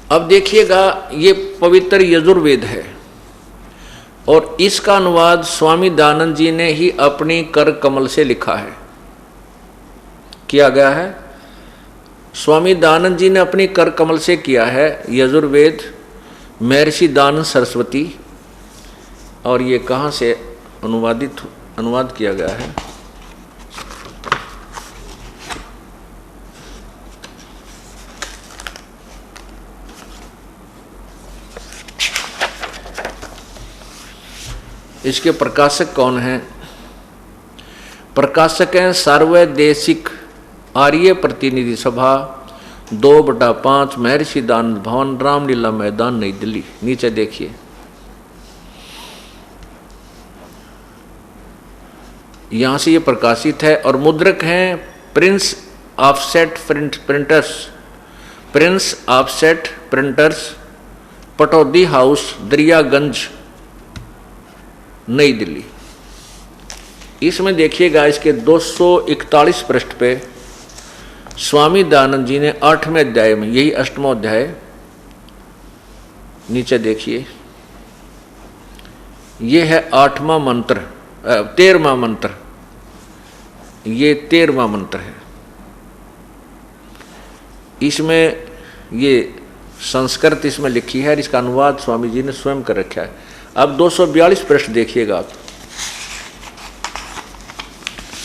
अब देखिएगा, ये पवित्र यजुर्वेद है और इसका अनुवाद स्वामी दयानंद जी ने ही अपनी कर कमल से लिखा है, किया गया है। स्वामी दयानंद जी ने अपनी कर कमल से किया है यजुर्वेद, महर्षि दयानंद सरस्वती। और ये कहाँ से अनुवाद किया गया है? इसके प्रकाशक कौन हैं? प्रकाशक हैं सर्वदेशिक आर्य प्रतिनिधि सभा 2/5 महर्षि दयानंद भवन, रामलीला मैदान, नई दिल्ली। नीचे देखिए, यहां से ये प्रकाशित है। और मुद्रक हैं Prince offset printers, Prince offset printers, Pataudi house, Daryaganj, नई दिल्ली। इसमें देखिएगा, इसके 241 पृष्ठ पे स्वामी दयानंद जी ने 8वें अध्याय में, यही 8वां अध्याय, नीचे देखिए, ये है 8वां मंत्र, 13वां मंत्र, ये 13वां मंत्र है। इसमें ये संस्कृत इसमें लिखी है, इसका अनुवाद स्वामी जी ने स्वयं कर रखा है। अब 242 पृष्ठ देखिएगा आप,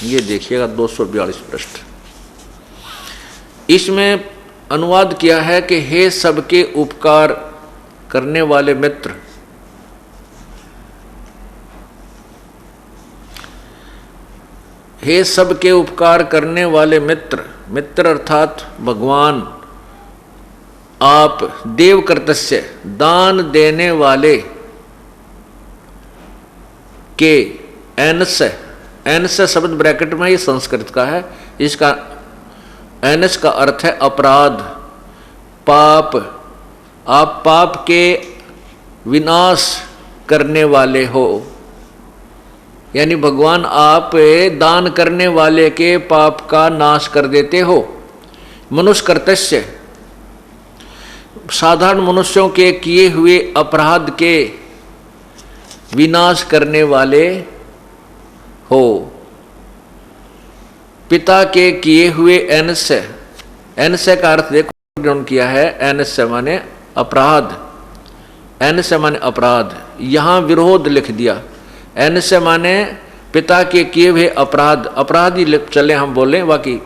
ये देखिएगा 242 पृष्ठ। इसमें अनुवाद किया है कि हे सबके उपकार करने वाले मित्र, हे सबके उपकार करने वाले मित्र, मित्र अर्थात भगवान, आप देव कर्तस्य दान देने वाले के एनस शब्द ब्रैकेट में, ये संस्कृत का है, इसका एनस का अर्थ है अपराध, पाप। आप पाप के विनाश करने वाले हो, यानी भगवान आप दान करने वाले के पाप का नाश कर देते हो। मनुष्य कर्तस्य, साधारण मनुष्यों के किए हुए अपराध के विनाश करने वाले हो। पिता के किए हुए एनस्य का अर्थ देखो ग्रहण किया है, एनस्य माने अपराध, एनस्य माने अपराध, यहां विरोध लिख दिया। एनस्य माने पिता के किए हुए अपराध, अपराध ही चले हम बोले, बाकी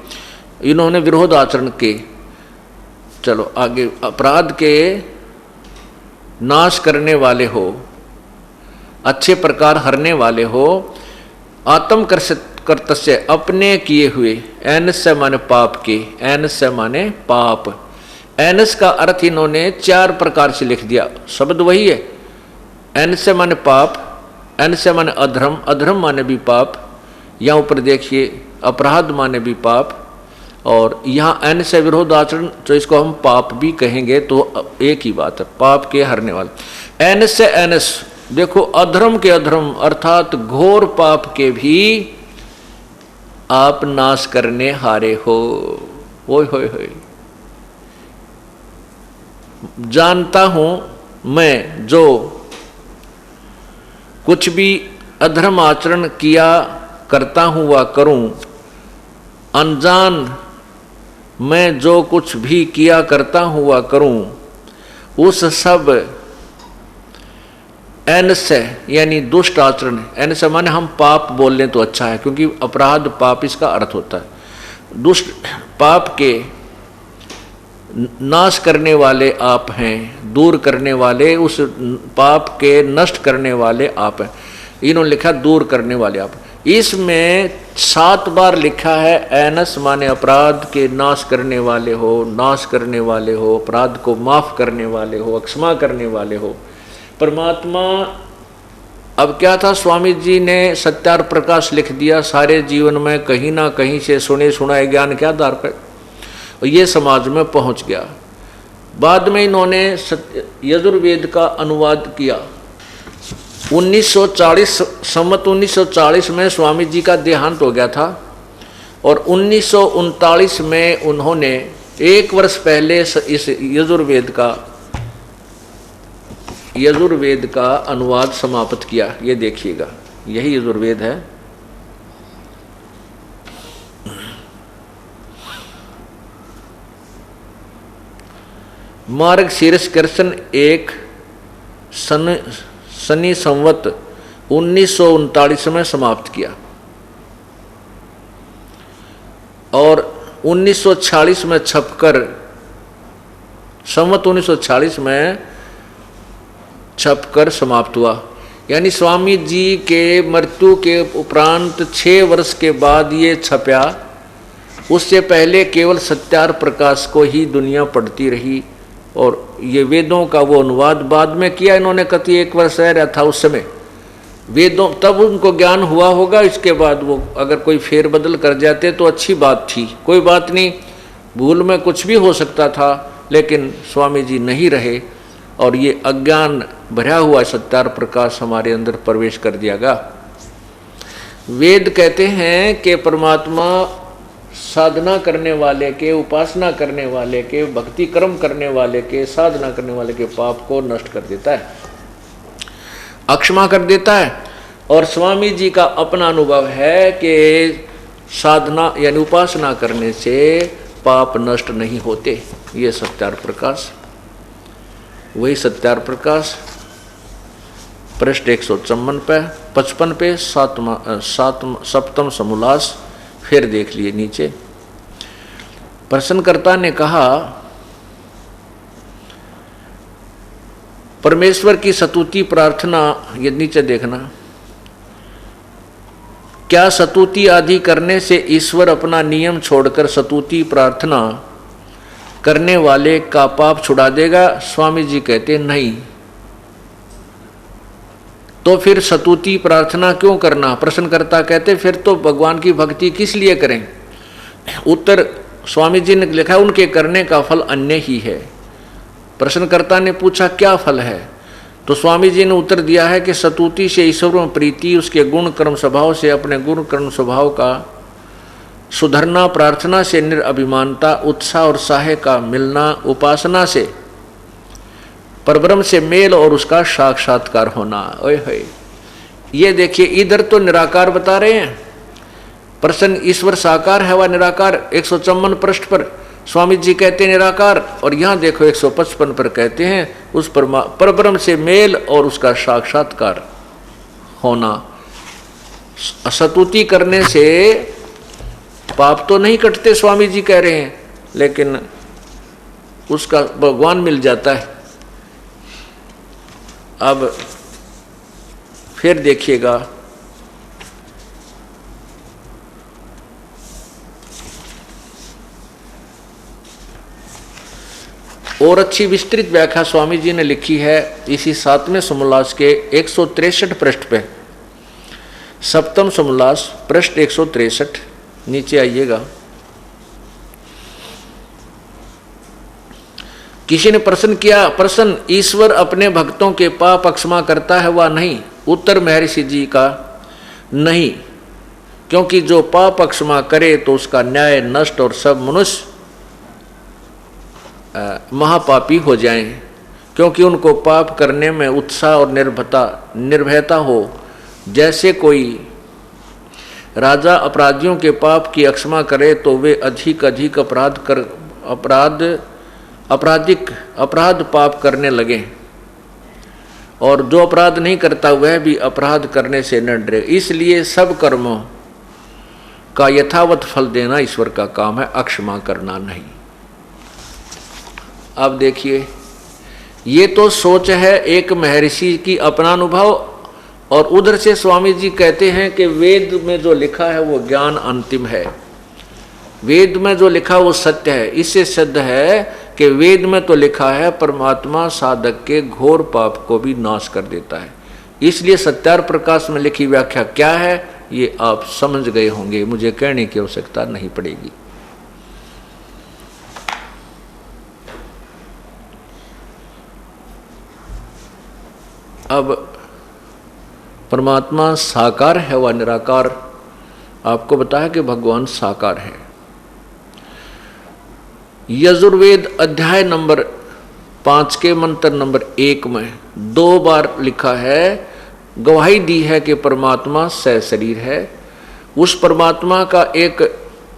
इन्होंने विरोध आचरण के, चलो आगे, अपराध के नाश करने वाले हो, अच्छे प्रकार हरने वाले हो। आत्म कर्तस्य, अपने किए हुए, एनस्य माने पाप के, एनस्य माने पाप। एनस का अर्थ इन्होंने 4 प्रकार से लिख दिया, शब्द वही है। एनस्य माने पाप, एनस्य माने अधर्म, अधर्म माने भी पाप, यहाँ ऊपर देखिए अपराध माने भी पाप, और यहाँ एन से विरोध आचरण, तो इसको हम पाप भी कहेंगे तो एक ही बात है, पाप के हरने वाले। एन से एनस देखो, अधर्म के अधर्म अर्थात घोर पाप के भी आप नाश करने हारे हो। ओए होए होए, जानता हूं मैं जो कुछ भी अधर्म आचरण किया करता हूं वह करूं, अनजान मैं जो कुछ भी किया करता हूं वह करूं, उस सब एन से यानी दुष्ट आचरण, एन से माने हम पाप बोल लें तो अच्छा है, क्योंकि अपराध पाप इसका अर्थ होता है। दुष्ट पाप के नाश करने वाले आप हैं, दूर करने वाले, उस पाप के नष्ट करने वाले आप हैं। इन्होंने लिखा दूर करने वाले आप। इसमें 7 बार लिखा है एनस माने अपराध के नाश करने वाले हो, नाश करने वाले हो, अपराध को माफ करने वाले हो, क्षमा करने वाले हो। परमात्मा अब क्या था, स्वामी जी ने सत्यार प्रकाश लिख दिया सारे जीवन में, कहीं ना कहीं से सुने सुनाए ज्ञान के आधार पर, और ये समाज में पहुंच गया। बाद में इन्होंने यजुर्वेद का अनुवाद किया। 1940 संवत 1940 में स्वामी जी का देहांत हो गया था, और 1939 में उन्होंने 1 वर्ष पहले इस यजुर्वेद का यजुर्वेद का अनुवाद समाप्त किया। ये देखिएगा, यही यजुर्वेद है। मार्गशीर्ष कृष्ण 1 शनि संवत 1939 में समाप्त किया और 1946 में छपकर, संवत 1946 में छपकर समाप्त हुआ। यानी स्वामी जी के मृत्यु के उपरांत 6 वर्ष के बाद ये छपया। उससे पहले केवल सत्यार प्रकाश को ही दुनिया पढ़ती रही और ये वेदों का वो अनुवाद बाद में किया इन्होंने। कति 1 वर्ष रह रहा था उस समय वेदों, तब उनको ज्ञान हुआ होगा। इसके बाद वो अगर कोई फेरबदल कर जाते तो अच्छी बात थी, कोई बात नहीं, भूल में कुछ भी हो सकता था। लेकिन स्वामी जी नहीं रहे और ये अज्ञान भरा हुआ सत्यार प्रकाश हमारे अंदर प्रवेश कर दियागा। वेद कहते हैं कि परमात्मा साधना करने वाले के, उपासना करने वाले के, भक्ति कर्म करने वाले के, साधना करने वाले के पाप को नष्ट कर देता है, अक्षमा कर देता है। और स्वामी जी का अपना अनुभव है कि साधना यानी उपासना करने से पाप नष्ट नहीं होते। ये सत्यार प्रकाश, वही सत्यार प्रकाश पृष्ठ 154 पे 55 पे सप्तम समोल्लास। फिर देख लिए नीचे, प्रश्नकर्ता ने कहा परमेश्वर की स्तुति प्रार्थना, ये नीचे देखना, क्या स्तुति आदि करने से ईश्वर अपना नियम छोड़कर स्तुति प्रार्थना करने वाले का पाप छुड़ा देगा? स्वामी जी कहते नहीं। तो फिर स्तुति प्रार्थना क्यों करना? प्रश्नकर्ता कहते फिर तो भगवान की भक्ति किस लिए करें? उत्तर स्वामी जी ने लिखा उनके करने का फल अन्य ही है। प्रश्नकर्ता ने पूछा क्या फल है? तो स्वामी जी ने उत्तर दिया है कि स्तुति से ईश्वर में प्रीति, उसके गुण कर्म स्वभाव से अपने गुण कर्म स्वभाव का सुधरना, प्रार्थना से निरअभिमानता, उत्साह और साहे का मिलना, उपासना से परब्रह्म से मेल और उसका साक्षात्कार होना। ओए होए, ये देखिए इधर तो निराकार बता रहे हैं, प्रसन्न ईश्वर साकार है व निराकार। 154 पृष्ठ पर स्वामी जी कहते हैं निराकार, और यहाँ देखो 155 पर कहते हैं उस परब्रह्म से मेल और उसका साक्षात्कार होना। स्तुति करने से पाप तो नहीं कटते स्वामी जी कह रहे हैं, लेकिन उसका भगवान मिल जाता है। अब फिर देखिएगा, और अच्छी विस्तृत व्याख्या स्वामी जी ने लिखी है इसी 7वें समोल्लास के 163 पृष्ठ पे। सप्तम समोल्लास पृष्ठ 163, नीचे आइएगा। किसी ने प्रश्न किया, प्रश्न ईश्वर अपने भक्तों के पाप क्षमा करता है व नहीं? उत्तर महर्षि जी का नहीं, क्योंकि जो पाप क्षमा करे तो उसका न्याय नष्ट और सब मनुष्य महापापी हो जाएं, क्योंकि उनको पाप करने में उत्साह और निर्भयता हो। जैसे कोई राजा अपराधियों के पाप की क्षमा करे तो वे अधिक अपराध पाप करने लगे, और जो अपराध नहीं करता वह भी अपराध करने से न डरे। इसलिए सब कर्मों का यथावत फल देना ईश्वर का काम है, अक्षमा करना नहीं। अब देखिए, ये तो सोच है एक महर्षि की अपना अनुभव, और उधर से स्वामी जी कहते हैं कि वेद में जो लिखा है वो ज्ञान अंतिम है, वेद में जो लिखा वो सत्य है। इससे सिद्ध है कि वेद में तो लिखा है परमात्मा साधक के घोर पाप को भी नाश कर देता है। इसलिए सत्यार प्रकाश में लिखी व्याख्या क्या है ये आप समझ गए होंगे, मुझे कहने की आवश्यकता नहीं पड़ेगी। अब परमात्मा साकार है व निराकार, आपको बताया कि भगवान साकार है। यजुर्वेद अध्याय नंबर 5 के मंत्र नंबर 1 में 2 बार लिखा है, गवाही दी है कि परमात्मा सशरीर है। उस परमात्मा का एक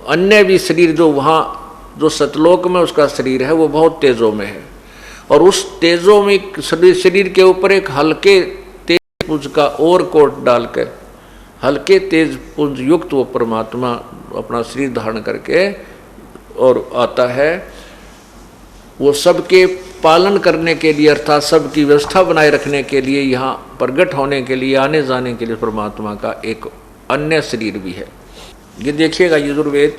अन्य भी शरीर जो वहाँ जो सतलोक में उसका शरीर है वो बहुत तेजों में है, और उस तेजों में शरीर के ऊपर एक हल्के तेज पुंज का और कोट डालकर हल्के तेज पुंज युक्त वो परमात्मा अपना शरीर धारण करके और आता है। वो सबके पालन करने के लिए अर्थात सबकी व्यवस्था बनाए रखने के लिए, यहाँ प्रकट होने के लिए, आने जाने के लिए परमात्मा का एक अन्य शरीर भी है। ये देखिएगा यजुर्वेद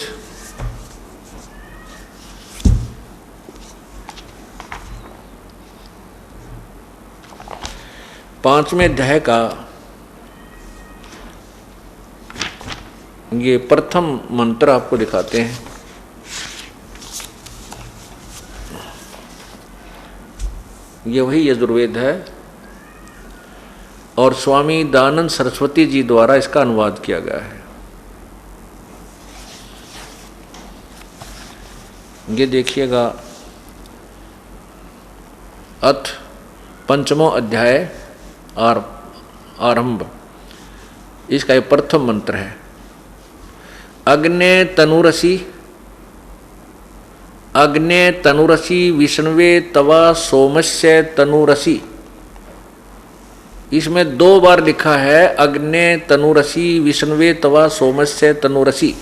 पांचवें अध्याय का ये प्रथम मंत्र आपको दिखाते हैं। ये वही यजुर्वेद है और स्वामी दयानंद सरस्वती जी द्वारा इसका अनुवाद किया गया है। ये देखिएगा, अथ पंचमो अध्याय आरंभ, इसका ये प्रथम मंत्र है। अग्ने तनुरसी, अग्ने तनुरसी विष्णवे तवा सोमस्य तनुरसी। इसमें 2 बार लिखा है अग्ने तनुरसी विष्णवे तवा सोमस्य तनुरसी।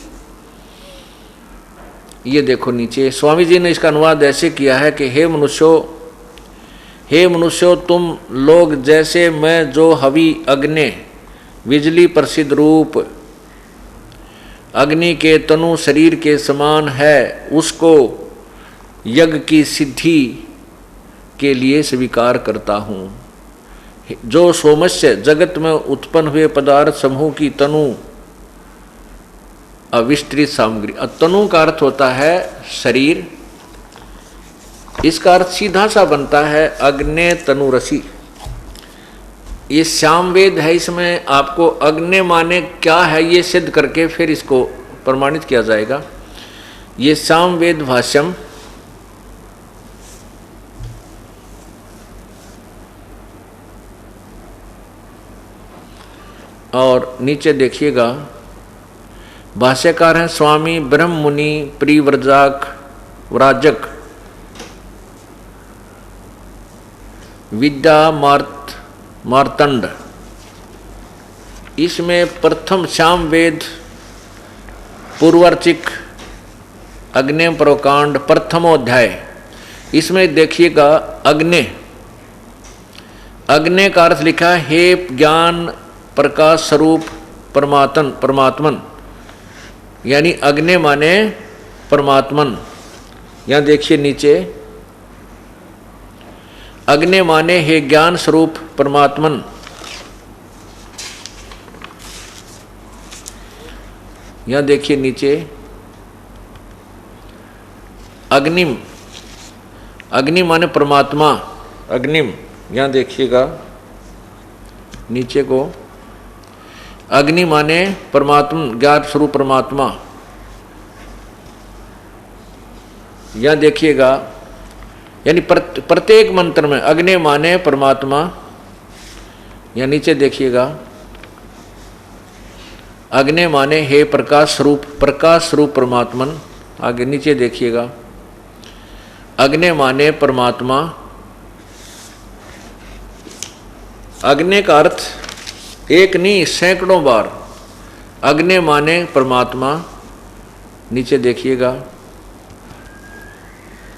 ये देखो नीचे स्वामी जी ने इसका अनुवाद ऐसे किया है कि हे मनुष्यों तुम लोग जैसे मैं जो हवि अग्नि बिजली प्रसिद्ध रूप अग्नि के तनु शरीर के समान है, उसको यज्ञ की सिद्धि के लिए स्वीकार करता हूँ। जो सोमस्य जगत में उत्पन्न हुए पदार्थ समूह की तनु अविस्तृत सामग्री। तनु का अर्थ होता है शरीर, इसका अर्थ सीधा सा बनता है अग्ने तनुरसी। ये सामवेद है, इसमें आपको अग्नि माने क्या है ये सिद्ध करके फिर इसको प्रमाणित किया जाएगा। ये सामवेद भाष्यम और नीचे देखिएगा भाष्यकार हैं स्वामी ब्रह्म मुनि व्राजक विद्या मार्तंड। इसमें प्रथम श्याम वेद पूर्वार्चिक अग्नि प्रकांड प्रथमोध्याय, इसमें देखिएगा अग्नि, अग्नि का अर्थ लिखा है हे ज्ञान प्रकाश स्वरूप परमात्मन, यानी अग्नि माने परमात्मन। यहाँ देखिए नीचे अग्नि माने हे ज्ञान स्वरूप परमात्मन। यहाँ देखिए नीचे अग्निम, अग्नि माने परमात्मा, अग्निम। यहाँ देखिएगा नीचे को अग्नि माने परमात्मा, ज्ञान स्वरूप परमात्मा। यहाँ देखिएगा यानी प्रत्येक मंत्र में अग्नि माने परमात्मा। यहाँ नीचे देखिएगा अग्नि माने हे प्रकाश स्वरूप परमात्मन। आगे नीचे देखिएगा अग्नि माने परमात्मा। अग्नि का अर्थ एक नहीं सैकड़ों बार अग्नि माने परमात्मा। नीचे देखिएगा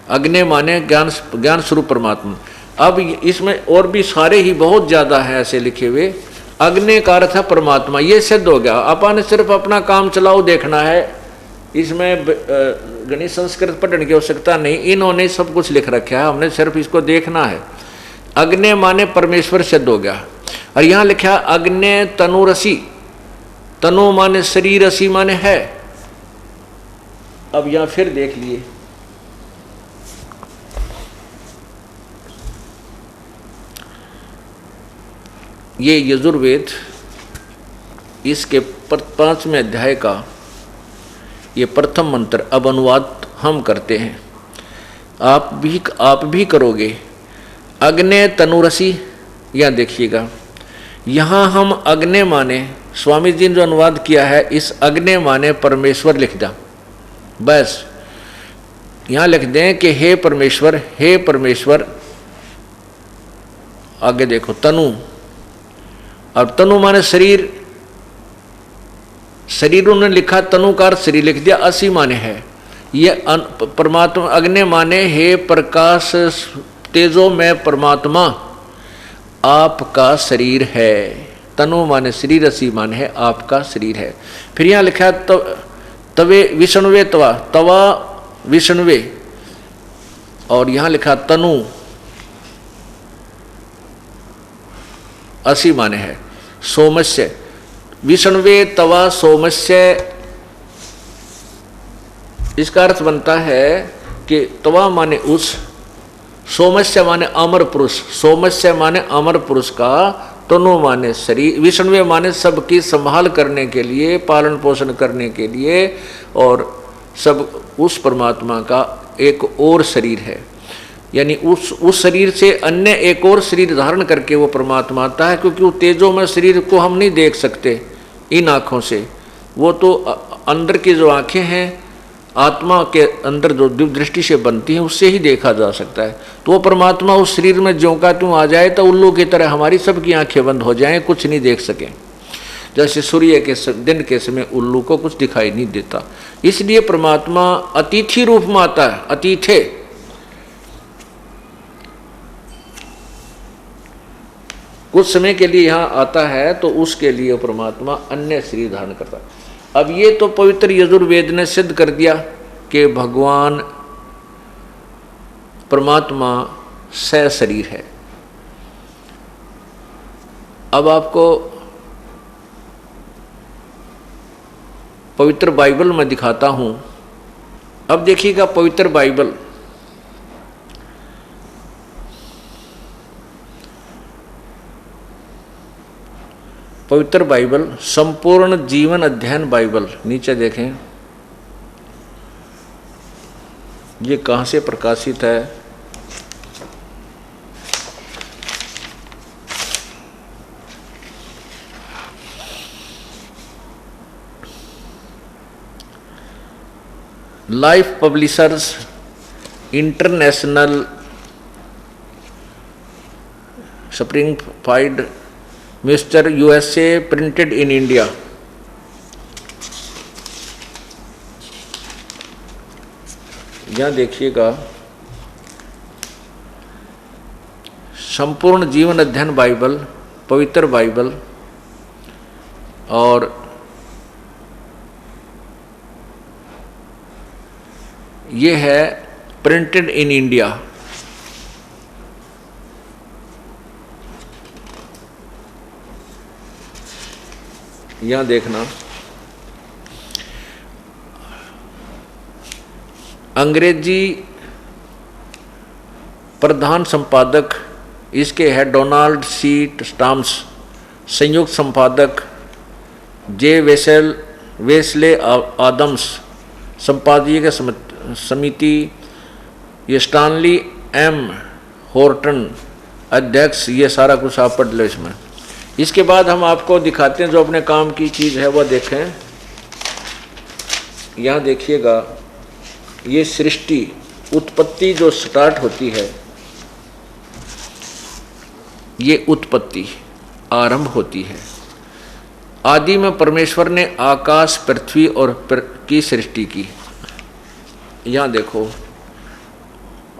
अग्नि माने ज्ञान स्वरूप परमात्मा। अब इसमें और भी सारे ही बहुत ज्यादा है ऐसे लिखे हुए। अग्नि का अर्थ है परमात्मा, ये सिद्ध हो गया। अपन सिर्फ अपना काम चलाओ देखना है, इसमें गणित संस्कृत पढ़ने की आवश्यकता नहीं, इन्होंने सब कुछ लिख रखा है, हमने सिर्फ इसको देखना है। अग्नि माने परमेश्वर सिद्ध हो गया। और यहाँ लिखा अग्नि तनुरसी, तनु माने शरीर, रसी माने है। अब यहाँ फिर देख लिए ये यजुर्वेद, इसके 5वें अध्याय का ये प्रथम मंत्र। अब अनुवाद हम करते हैं, आप भी करोगे अग्ने तनुरसी, यह देखिएगा यहाँ हम अग्ने माने, स्वामी जी ने जो अनुवाद किया है इस अग्ने माने परमेश्वर लिख दिया, बस यहाँ लिख दें कि हे परमेश्वर, हे परमेश्वर। आगे देखो तनु, और तनु माने शरीर, शरीर उन्होंने लिखा, तनु का अर्थ शरीर लिख दिया, असी माने है। ये परमात्मा अग्नि माने हे प्रकाश तेजो में परमात्मा आपका शरीर है। तनु माने शरीर, असी माने है आपका शरीर है। फिर यहाँ लिखा तवे विष्णुवे तवा, तवा विष्णुवे, और यहाँ लिखा तनु असी माने है सोमस्य, विष्णुवे तवा सोमस्य। इसका अर्थ बनता है कि तवा माने उस, सोमस्य माने अमर पुरुष, सोमस्य माने अमर पुरुष का, तनु माने शरीर, विष्णुवे माने सबकी संभाल करने के लिए, पालन पोषण करने के लिए, और सब उस परमात्मा का एक और शरीर है। यानी उस शरीर से अन्य एक और शरीर धारण करके वो परमात्मा आता है, क्योंकि वो तेजो में शरीर को हम नहीं देख सकते इन आँखों से, वो तो अंदर की जो आँखें हैं आत्मा के अंदर जो दिव्य दृष्टि से बनती है उससे ही देखा जा सकता है। तो वो परमात्मा उस शरीर में ज्यों का त्यों आ जाए तो उल्लू की तरह हमारी सबकी आंखें बंद हो जाएं, कुछ नहीं देख सकें। जैसे सूर्य के दिन के समय उल्लू को कुछ दिखाई नहीं देता, इसलिए परमात्मा अतिथि रूप में आता है। अतिथे कुछ समय के लिए यहाँ आता है तो उसके लिए परमात्मा अन्य शरीर धारण करता है। अब ये तो पवित्र यजुर्वेद ने सिद्ध कर दिया कि भगवान परमात्मा शरीर है। अब आपको पवित्र बाइबल में दिखाता हूं। अब देखिएगा पवित्र बाइबल, पवित्र बाइबल संपूर्ण जीवन अध्ययन बाइबल, नीचे देखें ये कहाँ से प्रकाशित है। Life publishers international, Springfield mister USA, printed in India. यहाँ देखिएगा संपूर्ण जीवन अध्ययन बाइबल, पवित्र बाइबल, और ये है प्रिंटेड इन इंडिया। यहाँ देखना अंग्रेजी प्रधान संपादक इसके है डोनाल्ड सी स्टाम्स, संयुक्त संपादक जे वेस्ले आदम्स, संपादकीय समिति ये स्टानली एम होर्टन अध्यक्ष। ये सारा कुछ आप पढ़ लो इसमें। इसके बाद हम आपको दिखाते हैं जो अपने काम की चीज़ है वह देखें। यहाँ देखिएगा ये सृष्टि उत्पत्ति जो स्टार्ट होती है, ये उत्पत्ति आरंभ होती है। आदि में परमेश्वर ने आकाश पृथ्वी और की सृष्टि की। यहाँ देखो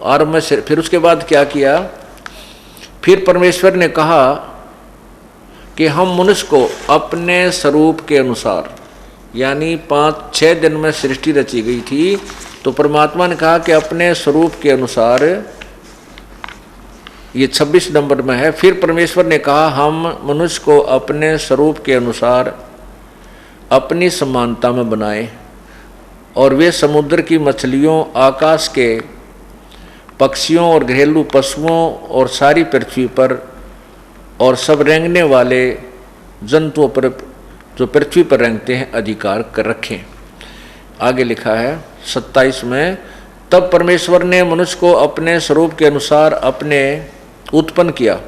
आरंभ में, फिर उसके बाद क्या किया, फिर परमेश्वर ने कहा कि हम मनुष्य को अपने स्वरूप के अनुसार, यानी 5-6 दिन में सृष्टि रची गई थी, तो परमात्मा ने कहा कि अपने स्वरूप के अनुसार, ये 26 नंबर में है। फिर परमेश्वर ने कहा हम मनुष्य को अपने स्वरूप के अनुसार अपनी समानता में बनाए, और वे समुद्र की मछलियों, आकाश के पक्षियों और घरेलू पशुओं और सारी पृथ्वी पर और सब रेंगने वाले जंतुओं पर जो पृथ्वी पर रेंगते हैं अधिकार कर रखें। आगे लिखा है 27 में, तब परमेश्वर ने मनुष्य को अपने स्वरूप के अनुसार अपने उत्पन्न किया।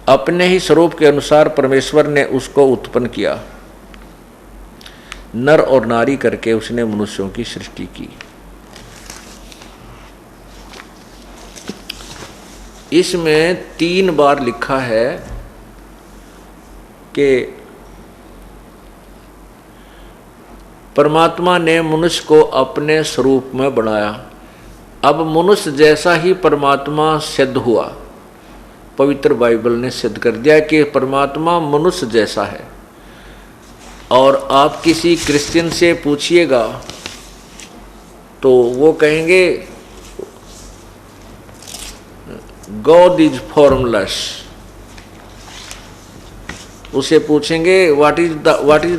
अपने ही स्वरूप के अनुसार परमेश्वर ने उसको उत्पन्न किया, नर और नारी करके उसने मनुष्यों की सृष्टि की। इसमें 3 बार लिखा है कि परमात्मा ने मनुष्य को अपने स्वरूप में बनाया। अब मनुष्य जैसा ही परमात्मा सिद्ध हुआ। पवित्र बाइबल ने सिद्ध कर दिया कि परमात्मा मनुष्य जैसा है। और आप किसी क्रिश्चियन से पूछिएगा तो वो कहेंगे गॉड इज फॉर्मलेस। उसे पूछेंगे what is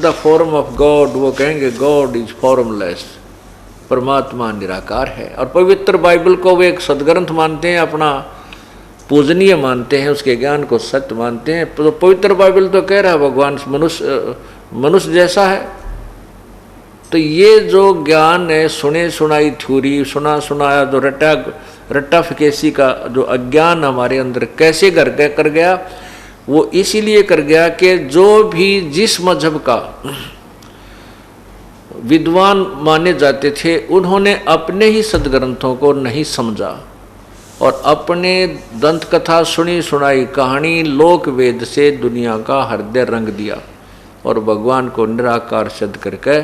the form of God, वो कहेंगे गॉड इज फॉर्मलेस। परमात्मा निराकार है। और पवित्र बाइबल को वे एक सदग्रंथ मानते हैं, अपना पूजनीय मानते हैं, उसके ज्ञान को सत्य मानते हैं। तो पवित्र बाइबल तो कह रहा है भगवान मनुष्य जैसा है। तो ये जो ज्ञान है, सुने सुनाई थ्योरी, सुना सुनाया जो रट्टा फिकेसी का जो अज्ञान हमारे अंदर कैसे कर गया, वो इसीलिए कर गया कि जो भी जिस मजहब का विद्वान माने जाते थे उन्होंने अपने ही सदग्रंथों को नहीं समझा और अपने दंत कथा सुनी सुनाई कहानी लोक वेद से दुनिया का हृदय रंग दिया और भगवान को निराकार सिद्ध करके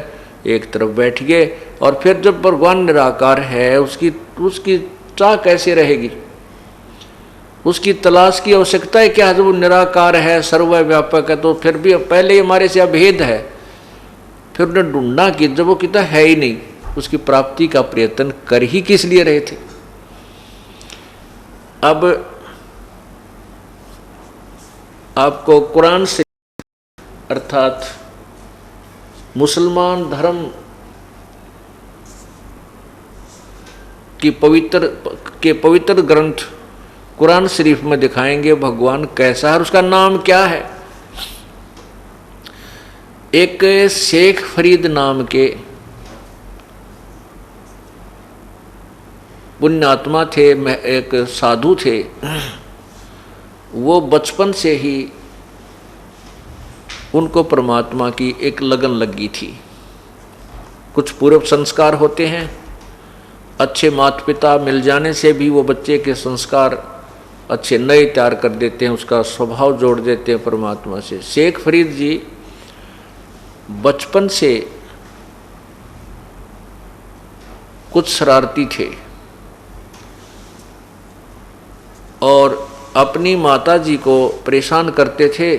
एक तरफ बैठ गए। और फिर जब भगवान निराकार है उसकी चाह कैसे रहेगी, उसकी तलाश की आवश्यकता है क्या? जब वो निराकार है, सर्वव्यापक है, तो फिर भी पहले हमारे से अभेद है। फिर उन्हें ढूंढना कि जब वो कितना है ही नहीं, उसकी प्राप्ति का प्रयत्न कर ही किस लिए रहे थे। अब आपको कुरान से अर्थात मुसलमान धर्म की पवित्र ग्रंथ कुरान शरीफ में दिखाएंगे भगवान कैसा है, उसका नाम क्या है। एक शेख फरीद नाम के पुण्यात्मा थे, एक साधु थे। वो बचपन से ही उनको परमात्मा की एक लगन लगी थी। कुछ पूर्व संस्कार होते हैं, अच्छे माता पिता मिल जाने से भी वो बच्चे के संस्कार अच्छे नए तैयार कर देते हैं, उसका स्वभाव जोड़ देते हैं परमात्मा से। शेख फरीद जी बचपन से कुछ शरारती थे और अपनी माता जी को परेशान करते थे,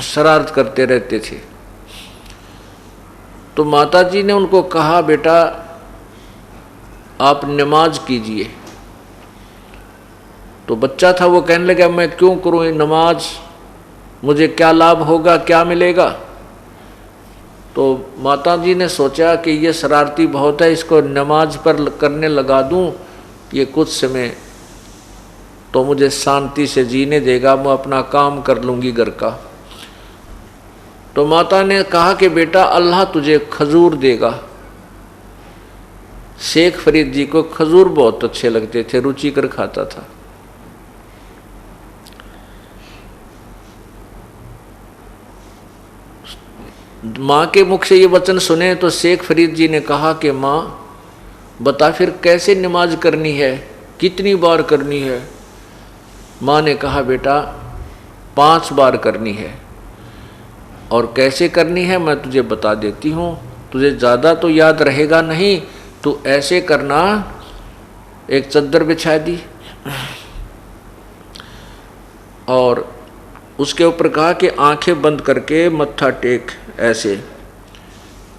शरारत करते रहते थे। तो माता जी ने उनको कहा, बेटा आप नमाज कीजिए। तो बच्चा था, वो कहने लगा मैं क्यों करूं ये नमाज, मुझे क्या लाभ होगा, क्या मिलेगा। तो माता जी ने सोचा कि ये शरारती बहुत है, इसको नमाज पर करने लगा दूं, ये कुछ समय तो मुझे शांति से जीने देगा, मैं अपना काम कर लूँगी घर का। तो माता ने कहा कि बेटा अल्लाह तुझे खजूर देगा। शेख फरीद जी को खजूर बहुत अच्छे लगते थे, रुचि कर खाता था। माँ के मुख से ये वचन सुने तो शेख फरीद जी ने कहा कि माँ बता फिर कैसे नमाज करनी है, कितनी बार करनी है। माँ ने कहा बेटा 5 बार करनी है और कैसे करनी है मैं तुझे बता देती हूँ, तुझे ज़्यादा तो याद रहेगा नहीं, तो ऐसे करना। एक चद्दर बिछा दी और उसके ऊपर कहा कि आंखें बंद करके मत्था टेक ऐसे,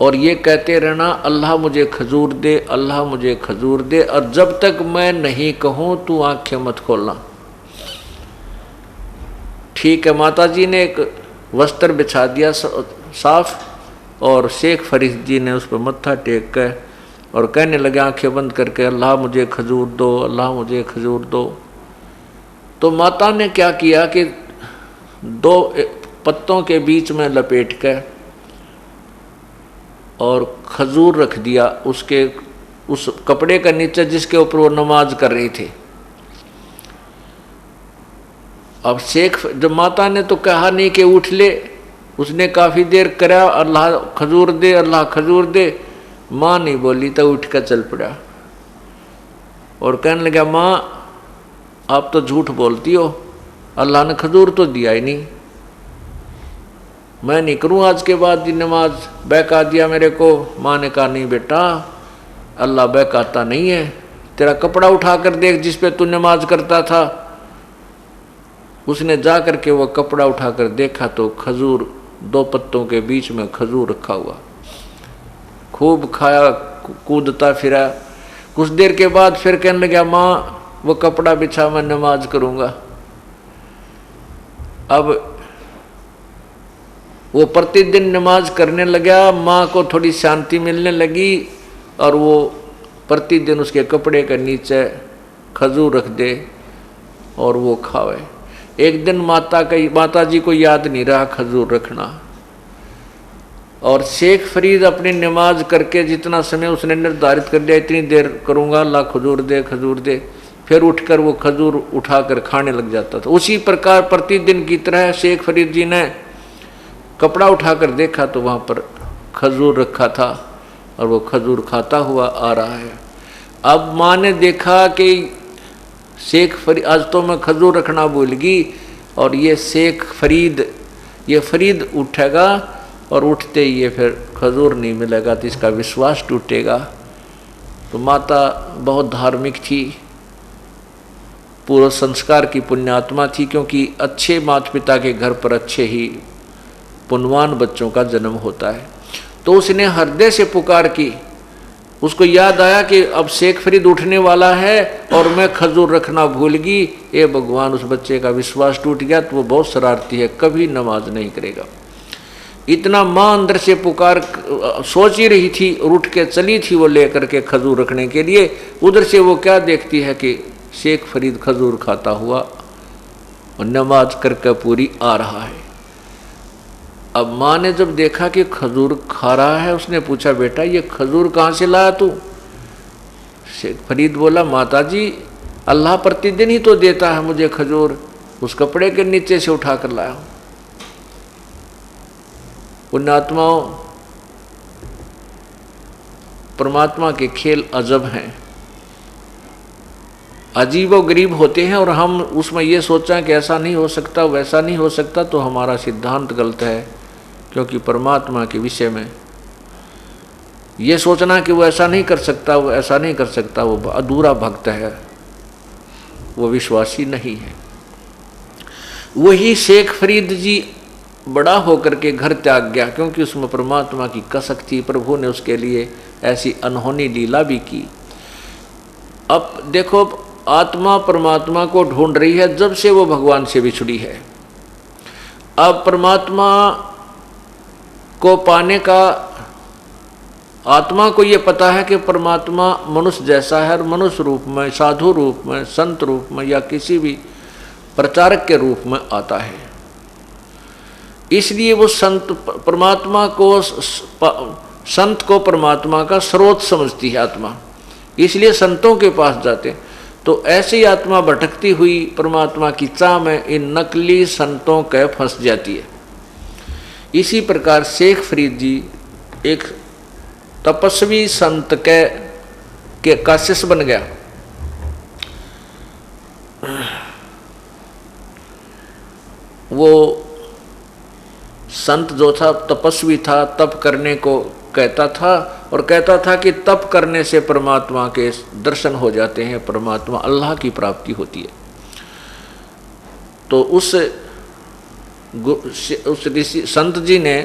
और ये कहते रहना अल्लाह मुझे खजूर दे, अल्लाह मुझे खजूर दे, और जब तक मैं नहीं कहूँ तू आंखें मत खोलना। ठीक है, माता जी ने एक वस्त्र बिछा दिया साफ और शेख फरीद जी ने उस पर मत्था टेक कर और कहने लगे आंखें बंद करके अल्लाह मुझे खजूर दो, अल्लाह मुझे खजूर दो। तो माता ने क्या किया कि 2 पत्तों के बीच में लपेट कर और खजूर रख दिया उसके उस कपड़े का नीचे जिसके ऊपर वो नमाज कर रही थी। अब शेख जब माता ने तो कहा नहीं कि उठ ले, उसने काफी देर करा, अल्लाह खजूर दे, अल्लाह खजूर दे, माँ नहीं बोली तो उठ कर चल पड़ा और कहने लगा माँ आप तो झूठ बोलती हो, अल्लाह ने खजूर तो दिया ही नहीं, मैं नहीं करूँ आज के बाद नमाज, बहका दिया मेरे को। माँ ने कहा नहीं बेटा, अल्लाह बहकाता नहीं है, तेरा कपड़ा उठा कर देख जिस पे तू नमाज करता था। उसने जा करके वो कपड़ा उठा कर देखा तो खजूर, 2 पत्तों के बीच में खजूर रखा हुआ। खूब खाया, कूदता फिरा। कुछ देर के बाद फिर कहने लगा माँ वो कपड़ा बिछा, मैं नमाज करूँगा। अब वो प्रतिदिन नमाज करने लगा, माँ को थोड़ी शांति मिलने लगी और वो प्रतिदिन उसके कपड़े के नीचे खजूर रख दे और वो खावे। एक दिन माता जी को याद नहीं रहा खजूर रखना, और शेख फरीद अपनी नमाज करके जितना समय उसने निर्धारित कर दिया इतनी देर करूँगा, अल्लाह खजूर दे खजूर दे, फिर उठकर वो खजूर उठाकर खाने लग जाता था। उसी प्रकार प्रतिदिन की तरह शेख फरीद जी ने कपड़ा उठाकर देखा तो वहाँ पर खजूर रखा था और वो खजूर खाता हुआ आ रहा है। अब माँ ने देखा कि शेख फरीद आज तो मैं खजूर रखना भूल गई और ये शेख फरीद, ये फरीद उठेगा और उठते ही ये फिर खजूर नहीं मिलेगा तो इसका विश्वास टूटेगा। तो माता बहुत धार्मिक थी, पूर्व संस्कार की पुण्यात्मा थी, क्योंकि अच्छे माता पिता के घर पर अच्छे ही पुण्यवान बच्चों का जन्म होता है। तो उसने हृदय से पुकार की, उसको याद आया कि अब शेख फरीद उठने वाला है और मैं खजूर रखना भूल गई। ए भगवान, उस बच्चे का विश्वास टूट गया। तो वो बहुत शरारती है, कभी नमाज नहीं करेगा। इतना माँ अंदर से पुकार सोच ही रही थी और उठ के चली थी वो लेकर के खजूर रखने के लिए। उधर से वो क्या देखती है कि शेख फरीद खजूर खाता हुआ और नमाज करके पूरी आ रहा है। अब माँ ने जब देखा कि खजूर खा रहा है, उसने पूछा बेटा ये खजूर कहाँ से लाया तू? शेख फरीद बोला माता जी अल्लाह प्रतिदिन ही तो देता है मुझे खजूर, उस कपड़े के नीचे से उठा कर लाया हूँ। पुण्यात्माओं, परमात्मा के खेल अजब हैं, अजीब व गरीब होते हैं, और हम उसमें ये सोचा कि ऐसा नहीं हो सकता वैसा नहीं हो सकता, तो हमारा सिद्धांत गलत है। क्योंकि परमात्मा के विषय में ये सोचना कि वो ऐसा नहीं कर सकता, वो ऐसा नहीं कर सकता, वो अधूरा भक्त है, वो विश्वासी नहीं है। वही शेख फरीद जी बड़ा होकर के घर त्याग गया, क्योंकि उसमें परमात्मा की कसक थी। प्रभु ने उसके लिए ऐसी अनहोनी लीला भी की। अब देखो, आत्मा परमात्मा को ढूंढ रही है जब से वो भगवान से बिछड़ी है। अब परमात्मा को पाने का, आत्मा को ये पता है कि परमात्मा मनुष्य जैसा है, और मनुष्य रूप में, साधु रूप में, संत रूप में या किसी भी प्रचारक के रूप में आता है। इसलिए वो संत परमात्मा को, संत को परमात्मा का स्रोत समझती है आत्मा, इसलिए संतों के पास जाते। तो ऐसी आत्मा भटकती हुई परमात्मा की चाह में इन नकली संतों के फंस जाती है। इसी प्रकार शेख फरीद जी एक तपस्वी संत के का शिष्य बन गया। वो संत जो था तपस्वी था, तप करने को कहता था, और कहता था कि तप करने से परमात्मा के दर्शन हो जाते हैं, परमात्मा अल्लाह की प्राप्ति होती है। तो उस ऋषि संत जी ने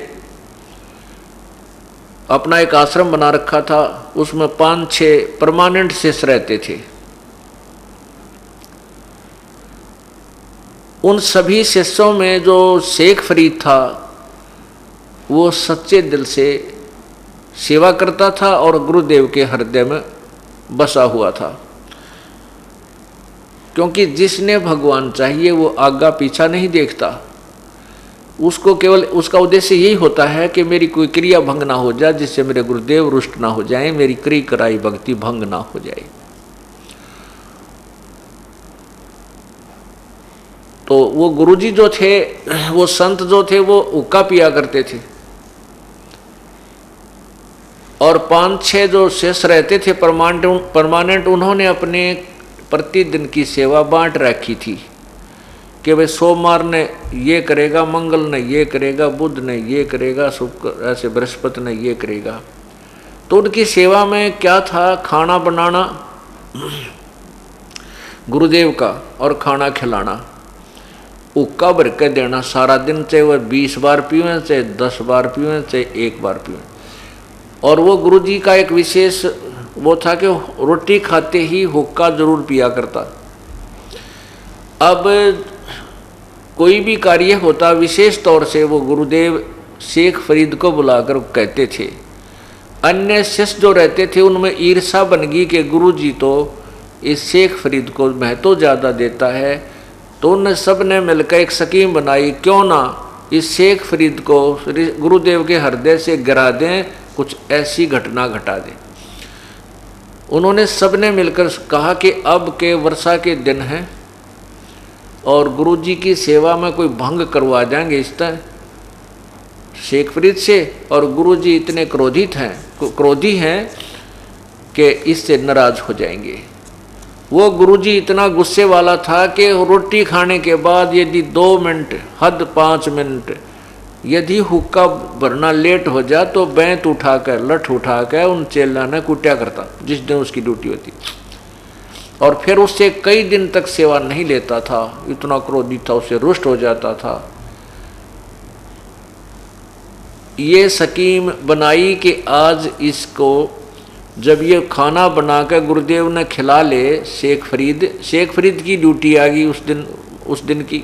अपना एक आश्रम बना रखा था, उसमें 5-6 परमानेंट शिष्य रहते थे। उन सभी शिष्यों में जो शेख फरीद था वो सच्चे दिल से सेवा करता था और गुरुदेव के हृदय में बसा हुआ था। क्योंकि जिसने भगवान चाहिए वो आगा पीछा नहीं देखता, उसको केवल उसका उद्देश्य यही होता है कि मेरी कोई क्रिया भंग ना हो जाए, जिससे मेरे गुरुदेव रुष्ट ना हो जाए, मेरी क्रिया कराई भक्ति भंग ना हो जाए। तो वो गुरुजी जो थे, वो संत जो थे, वो हुक्का पिया करते थे, और 5-6 जो शेष रहते थे परमानेंट, उन्होंने अपने प्रतिदिन की सेवा बांट रखी थी कि भाई सोमवार ने ये करेगा, मंगल ने ये करेगा, बुध ने ये करेगा, शुक्र ऐसे बृहस्पति ने ये करेगा। तो उनकी सेवा में क्या था? खाना बनाना गुरुदेव का और खाना खिलाना, हुक्का भर के देना सारा दिन, चाहे वह 20 बार पीवें, चाहे 10 बार पीवें, चाहे 1 बार पीवें। और वो गुरुजी का एक विशेष वो था कि रोटी खाते ही हुक्का जरूर पिया करता। अब कोई भी कार्य होता, विशेष तौर से वो गुरुदेव शेख फरीद को बुलाकर कहते थे। अन्य शिष्य जो रहते थे उनमें ईर्षा बन गई कि गुरुजी तो इस शेख फरीद को महत्व ज़्यादा देता है, तो उन सब ने मिलकर एक स्कीम बनाई, क्यों ना इस शेख फरीद को गुरुदेव के हृदय से गिरा दें, कुछ ऐसी घटना घटा दें। उन्होंने सबने मिलकर कहा कि अब के वर्षा के दिन हैं और गुरुजी की सेवा में कोई भंग करवा जाएंगे इस तरह शेख फरीद से, और गुरुजी इतने क्रोधी हैं कि इससे नाराज हो जाएंगे। वो गुरुजी इतना गुस्से वाला था कि रोटी खाने के बाद यदि 2 मिनट, हद 5 मिनट यदि हुक्का भरना लेट हो जाए तो बैंत उठाकर, लठ उठाकर उन चेला ने कुटिया करता जिस दिन उसकी ड्यूटी होती, और फिर उससे कई दिन तक सेवा नहीं लेता था, इतना क्रोधित था, उससे रुष्ट हो जाता था। ये स्कीम बनाई कि आज इसको जब ये खाना बनाकर गुरुदेव ने खिला ले, शेख फरीद की ड्यूटी आ गई उस दिन की,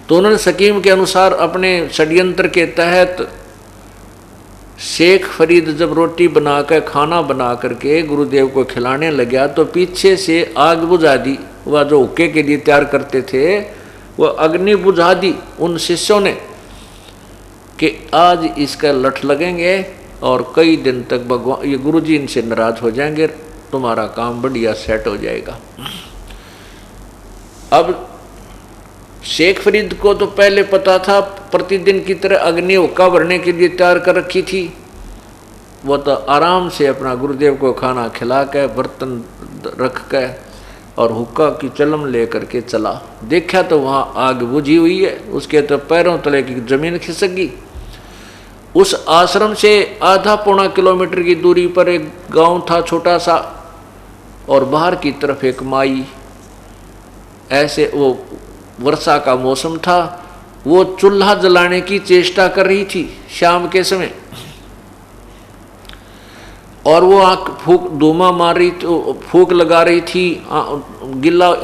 तो उन्होंने स्कीम के अनुसार अपने षड्यंत्र के तहत शेख फरीद जब रोटी बनाकर, खाना बना करके गुरुदेव को खिलाने लगा तो पीछे से आग बुझा दी। वह जो हुक्के के लिए तैयार करते थे वह अग्नि बुझा दी उन शिष्यों ने कि आज इसका लठ लगेंगे और कई दिन तक भगवान ये गुरुजी इनसे नाराज हो जाएंगे, तुम्हारा काम बढ़िया सेट हो जाएगा। अब शेख फरीद को तो पहले पता था, प्रतिदिन की तरह अग्नि हुक्का भरने के लिए तैयार कर रखी थी। वो तो आराम से अपना गुरुदेव को खाना खिला के, बर्तन रख के और हुक्का की चलम ले करके चला। देखा तो वहाँ आग बुझी हुई है, उसके तो पैरों तले की जमीन खिसक गई। उस आश्रम से आधा पौना किलोमीटर की दूरी पर एक गांव था छोटा सा, और बाहर की तरफ एक माई, ऐसे वो वर्षा का मौसम था, वो चूल्हा जलाने की चेष्टा कर रही थी शाम के समय, और वो आँख फूक धुआं मार रही थी, फूक लगा रही थी। गिला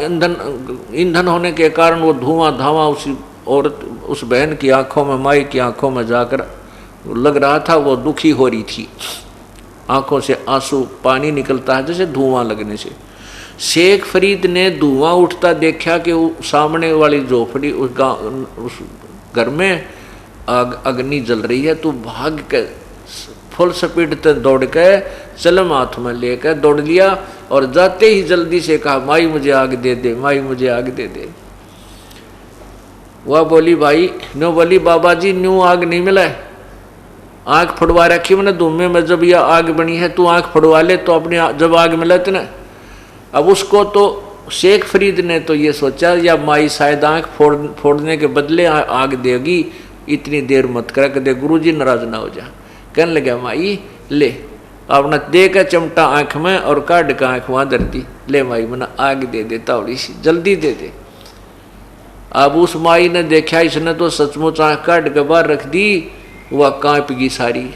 ईंधन होने के कारण वो धुआं धावा उसी औरत, उस बहन की आंखों में, माई की आंखों में जाकर लग रहा था। वो दुखी हो रही थी, आंखों से आंसू पानी निकलता है जैसे धुआं लगने से। शेख फरीद ने धुआं उठता देखा कि सामने वाली झोपड़ी, उस घर में अग्नि जल रही है। तो भाग के फुल स्पीड तक दौड़ के चलम हाथ में लेकर दौड़ लिया, और जाते ही जल्दी से कहा, माई मुझे आग दे दे, माई मुझे आग दे दे। वह बोली, भाई न्यू बोली, बाबा जी न्यू आग नहीं मिला है, आँख फुड़वा रखी मैंने धुएं में, जब यह आग बनी है तू आँख फुड़वा ले तो अपने जब आग मिला इतना। अब उसको तो शेख फरीद ने तो ये सोचा, या माई शायद आँख फोड़ने के बदले आग देगी, इतनी देर मत कर दे, गुरुजी नाराज ना हो जा। कहने लगा, माई ले अपना दे का चमटा आँख में और काट का आँख वहाँ धर दी, ले माई मना आग दे दे, थोड़ी सी जल्दी दे दे। अब उस माई ने देखा इसने तो सचमुच आँख काट के बाहर रख दी, वह कांप गई सारी।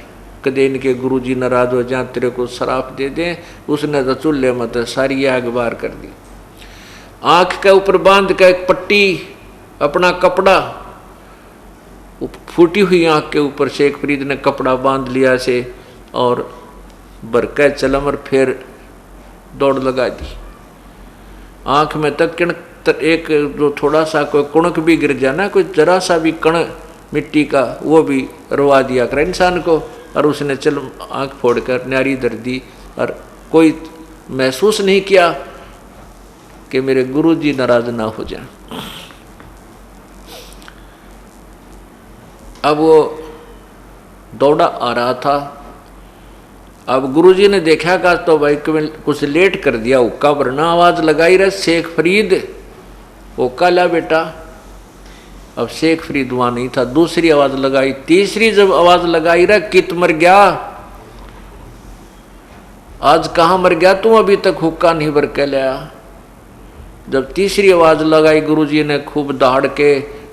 कदे इनके गुरुजी नाराज हो जाए, तेरे को शराप दे दें। उसने तो चूल्हे में तो सारी आग बाहर कर दी। आँख के ऊपर बांध के एक पट्टी, अपना कपड़ा, फूटी हुई आँख के ऊपर शेख फरीद ने कपड़ा बांध लिया से, और बरका चलम, और फिर दौड़ लगा दी। आँख में तक एक जो थोड़ा सा कोई कुणक भी गिर जाना, कोई जरा सा भी कण मिट्टी का, वो भी रवा दिया कर इंसान को। और उसने चल आँख फोड़कर न्यारी धर दी, और कोई महसूस नहीं किया कि मेरे गुरु जी नाराज ना हो जाए। अब वो दौड़ा आ रहा था। अब गुरुजी ने देखा का तो भाई कुछ लेट कर दिया, हुक्का वरना आवाज लगाई रहे शेख फरीद, हुक्का ला बेटा। अब शेख फरीद वहां नहीं था, दूसरी आवाज लगाई, तीसरी जब आवाज लगाई रहा कित मर गया, आज कहाँ मर गया तू, अभी तक हुक्का नहीं भर के लाया। जब तीसरी आवाज लगाई गुरुजी ने खूब दहाड़ के,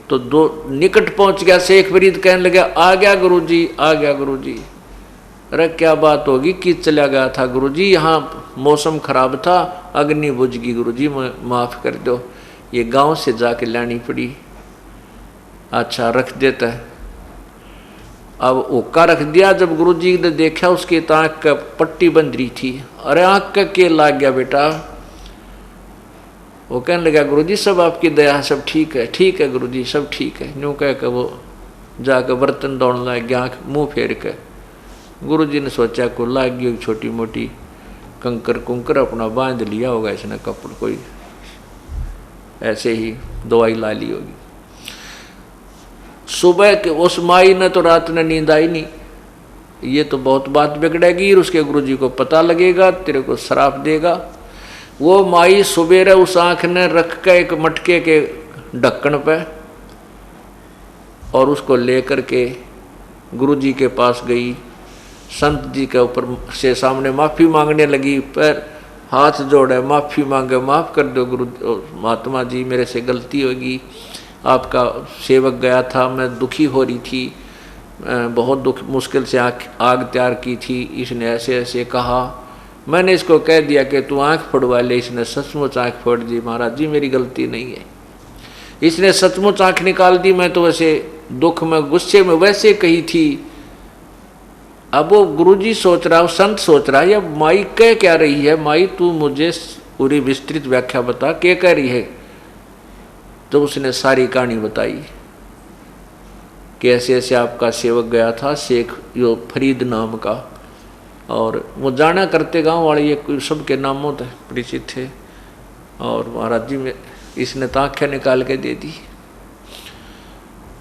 तो दो निकट पहुंच गया शेख फरीद, कहने लगा आ गया गुरुजी, आ गया गुरुजी। अरे क्या बात होगी कि चला गया था गुरुजी, यहाँ मौसम खराब था, अग्नि बुझ गई गुरुजी, माफ कर दो, ये गांव से जाके लानी पड़ी। अच्छा रख देता है। अब ओका रख दिया। जब गुरुजी ने देखा उसकी आंख का पट्टी बंध रही थी, अरे आंख का के लाग गया बेटा। वो कहने लगा गुरुजी सब आपकी दया है, सब ठीक है, ठीक है गुरुजी सब ठीक है। यूँ कह के वो जाकर बर्तन धोने लग गया, आँख मुँह फेर के। गुरुजी ने सोचा को लाग गई छोटी मोटी कंकर कुंकर, अपना बांध लिया होगा इसने कपड़, कोई ऐसे ही दवाई ला ली होगी। सुबह के उस माई ने तो रात में नींद आई नहीं, ये तो बहुत बात बिगड़ेगी, उसके गुरुजी को पता लगेगा, तेरे को श्राप देगा। वो माई सुबेरे उस आंख ने रख के एक मटके के ढक्कन पे और उसको लेकर के गुरुजी के पास गई, संत जी के ऊपर से सामने माफ़ी मांगने लगी, पैर हाथ जोड़े माफ़ी मांगे, माफ़ कर दो गुरु महात्मा जी, मेरे से गलती होगी, आपका सेवक गया था, मैं दुखी हो रही थी, बहुत दुख मुश्किल से आग तैयार की थी, इसने ऐसे ऐसे कहा, मैंने इसको कह दिया कि तू आँख फोड़वा ले, इसने सचमुच आँख फोड़ दी, महाराज जी मेरी गलती नहीं है, इसने सचमुच आँख निकाल दी, मैं तो वैसे दुख में गुस्से में वैसे कही थी। अब वो गुरुजी सोच रहा, संत सोच रहा है या माई कह क्या रही है, माई तू मुझे पूरी विस्तृत व्याख्या बता, क्या कह रही है। तो उसने सारी कहानी बताई कि ऐसे ऐसे आपका सेवक गया था शेख यो फरीद नाम का, और वो जाना करते गांव वाले ये सबके नामों तक परिचित थे, और महाराज जी में इसने तांखें निकाल के दे दी।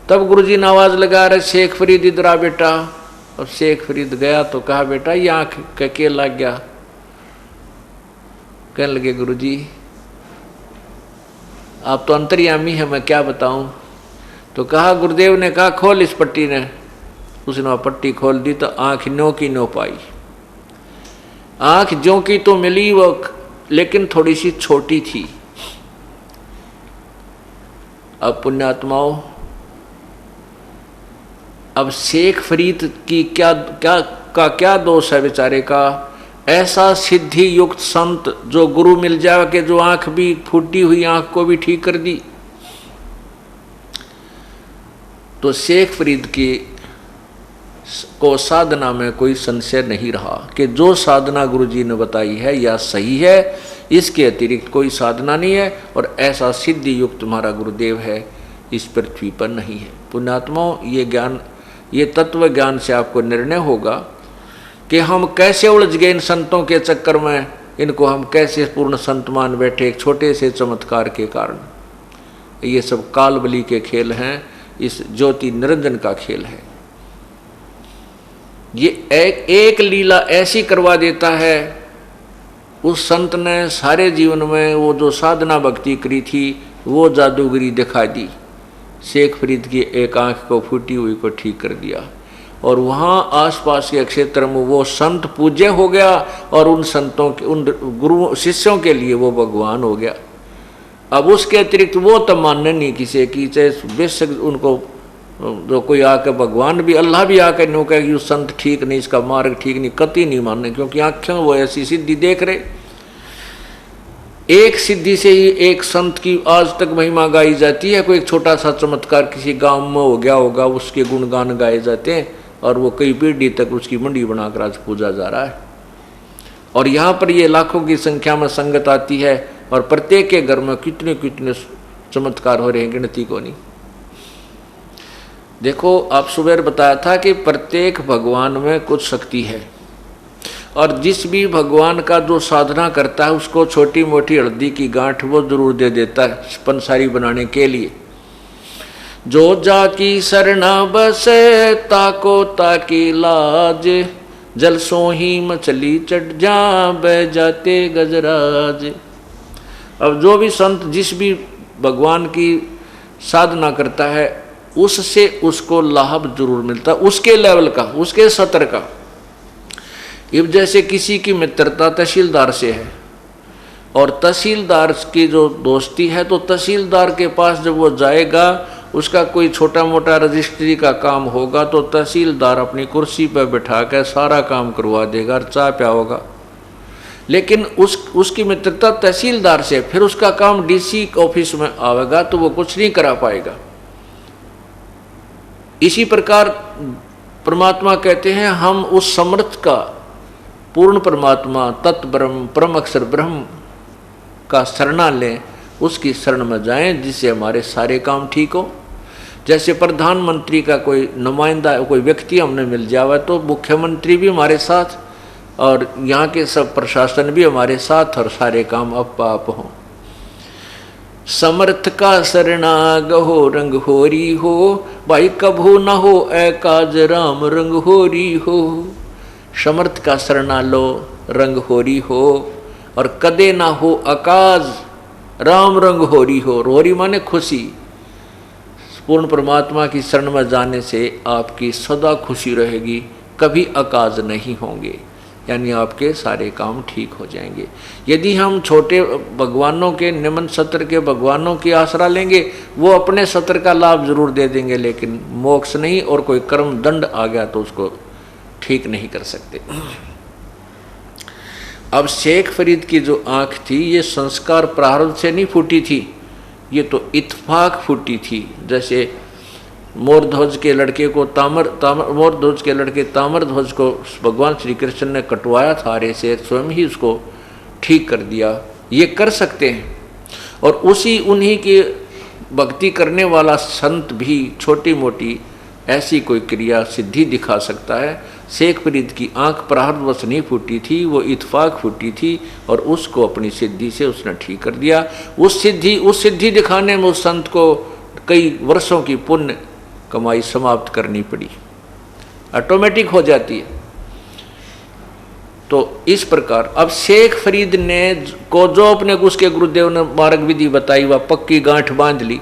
तब गुरुजी ने आवाज लगा रहे शेख फरीद इधर आ बेटा। अब शेख फरीद गया तो कहा बेटा ये आंख के लग गया। कहने लगे गुरुजी आप तो अंतर्यामी है, मैं क्या बताऊं। तो कहा गुरुदेव ने कहा खोल इस पट्टी ने। उसने पट्टी खोल दी तो आंख नो की नो पाई। आंख जो की तो मिली वो, लेकिन थोड़ी सी छोटी थी। अब पुण्यात्माओं, अब शेख फरीद की क्या दोष है बेचारे का। ऐसा सिद्धि युक्त संत जो गुरु मिल जाए कि जो आंख भी फूटी हुई आंख को भी ठीक कर दी। तो शेख फरीद की को साधना में कोई संशय नहीं रहा कि जो साधना गुरुजी ने बताई है या सही है, इसके अतिरिक्त कोई साधना नहीं है, और ऐसा सिद्धि युक्त हमारा गुरुदेव है इस पृथ्वी पर नहीं है। पुण्यात्माओं, ये ज्ञान, ये तत्व ज्ञान से आपको निर्णय होगा कि हम कैसे उलझ गए इन संतों के चक्कर में, इनको हम कैसे पूर्ण संत मान बैठे एक छोटे से चमत्कार के कारण। ये सब कालबली के खेल हैं, इस ज्योति निरंजन का खेल है। ये एक लीला ऐसी करवा देता है। उस संत ने सारे जीवन में वो जो साधना भक्ति करी थी वो जादूगरी दिखा दी। शेख फरीद की एक आंख को फूटी हुई को ठीक कर दिया, और वहाँ आसपास के क्षेत्र में वो संत पूज्य हो गया, और उन संतों के उन गुरु शिष्यों के लिए वो भगवान हो गया। अब उसके अतिरिक्त वो तो मानने नहीं किसी की, चाहे बेशक उनको जो कोई आकर भगवान भी अल्लाह भी आकर नो कहे कि संत ठीक नहीं, इसका मार्ग ठीक नहीं, कतई नहीं मानने, क्योंकि आँखें वो ऐसी सिद्धि देख रहे। एक सिद्धि से ही एक संत की आज तक महिमा गाई जाती है। कोई एक छोटा सा चमत्कार किसी गांव में हो गया होगा, उसके गुणगान गाए जाते हैं, और वो कई पीढ़ी तक उसकी मंडी बनाकर आज पूजा जा रहा है। और यहाँ पर ये लाखों की संख्या में संगत आती है, और प्रत्येक के घर में कितने कितने चमत्कार हो रहे हैं, गिनती को नहीं। देखो, आप सुबह बताया था कि प्रत्येक भगवान में कुछ शक्ति है, और जिस भी भगवान का जो साधना करता है उसको छोटी मोटी हल्दी की गांठ वो जरूर दे देता है पंसारी बनाने के लिए। जो जाकी शरणा बसे ताको ताकी लाज, जल सोही मछली चढ़ जा बह जाते गजराज। अब जो भी संत जिस भी भगवान की साधना करता है उससे उसको लाभ जरूर मिलता है, उसके लेवल का, उसके सतर का। अब जैसे किसी की मित्रता तहसीलदार से है और तहसीलदार की जो दोस्ती है, तो तहसीलदार के पास जब वो जाएगा उसका कोई छोटा मोटा रजिस्ट्री का काम होगा तो तहसीलदार अपनी कुर्सी पर बैठा कर सारा काम करवा देगा और चाय पियाओगा। लेकिन उसकी मित्रता तहसीलदार से, फिर उसका काम डीसी ऑफिस में आवेगा तो वो कुछ नहीं करा पाएगा। इसी प्रकार परमात्मा कहते हैं हम उस समर्थ का, पूर्ण परमात्मा तत् ब्रह्म परम अक्षर ब्रह्म का शरणा लें, उसकी शरण में जाएं जिससे हमारे सारे काम ठीक हो। जैसे प्रधानमंत्री का कोई नुमाइंदा, कोई व्यक्ति हमने मिल जावा तो मुख्यमंत्री भी हमारे साथ और यहाँ के सब प्रशासन भी हमारे साथ और सारे काम अप आप हों। समर्थ का शरणा गहो रंग होरी हो, भाई कभू न हो ए काज राम रंग होरी हो। समर्थ का शरणा लो रंग होरी हो और कदे ना हो अकाज राम रंग होरी हो। होरी माने खुशी। पूर्ण परमात्मा की शरण में जाने से आपकी सदा खुशी रहेगी, कभी अकाज नहीं होंगे, यानी आपके सारे काम ठीक हो जाएंगे। यदि हम छोटे भगवानों के, निम्न सत्र के भगवानों की आसरा लेंगे वो अपने सत्र का लाभ जरूर दे देंगे, लेकिन मोक्ष नहीं, और कोई कर्म दंड आ गया तो उसको ठीक नहीं कर सकते। अब शेख फरीद की जो आंख थी ये संस्कार प्रारब्ध से नहीं फूटी थी, ये तो इत्फाक फूटी थी। जैसे मोरध्वज के लड़के को मोरध्वज के लड़के ताम्रध्वज को भगवान श्री कृष्ण ने कटवाया था आरे से, स्वयं ही उसको ठीक कर दिया। ये कर सकते हैं। और उन्हीं की भक्ति करने वाला संत भी छोटी मोटी ऐसी कोई क्रिया सिद्धि दिखा सकता है। शेख फरीद की आंख प्रारब्धवश नहीं फूटी थी, वो इत्फाक फूटी थी और उसको अपनी सिद्धि से उसने ठीक कर दिया। उस सिद्धि दिखाने में उस संत को कई वर्षों की पुण्य कमाई समाप्त करनी पड़ी, ऑटोमेटिक हो जाती है। तो इस प्रकार अब शेख फरीद ने को जो अपने उसके गुरुदेव ने मार्ग विधि बताई, वह पक्की गांठ बांध ली,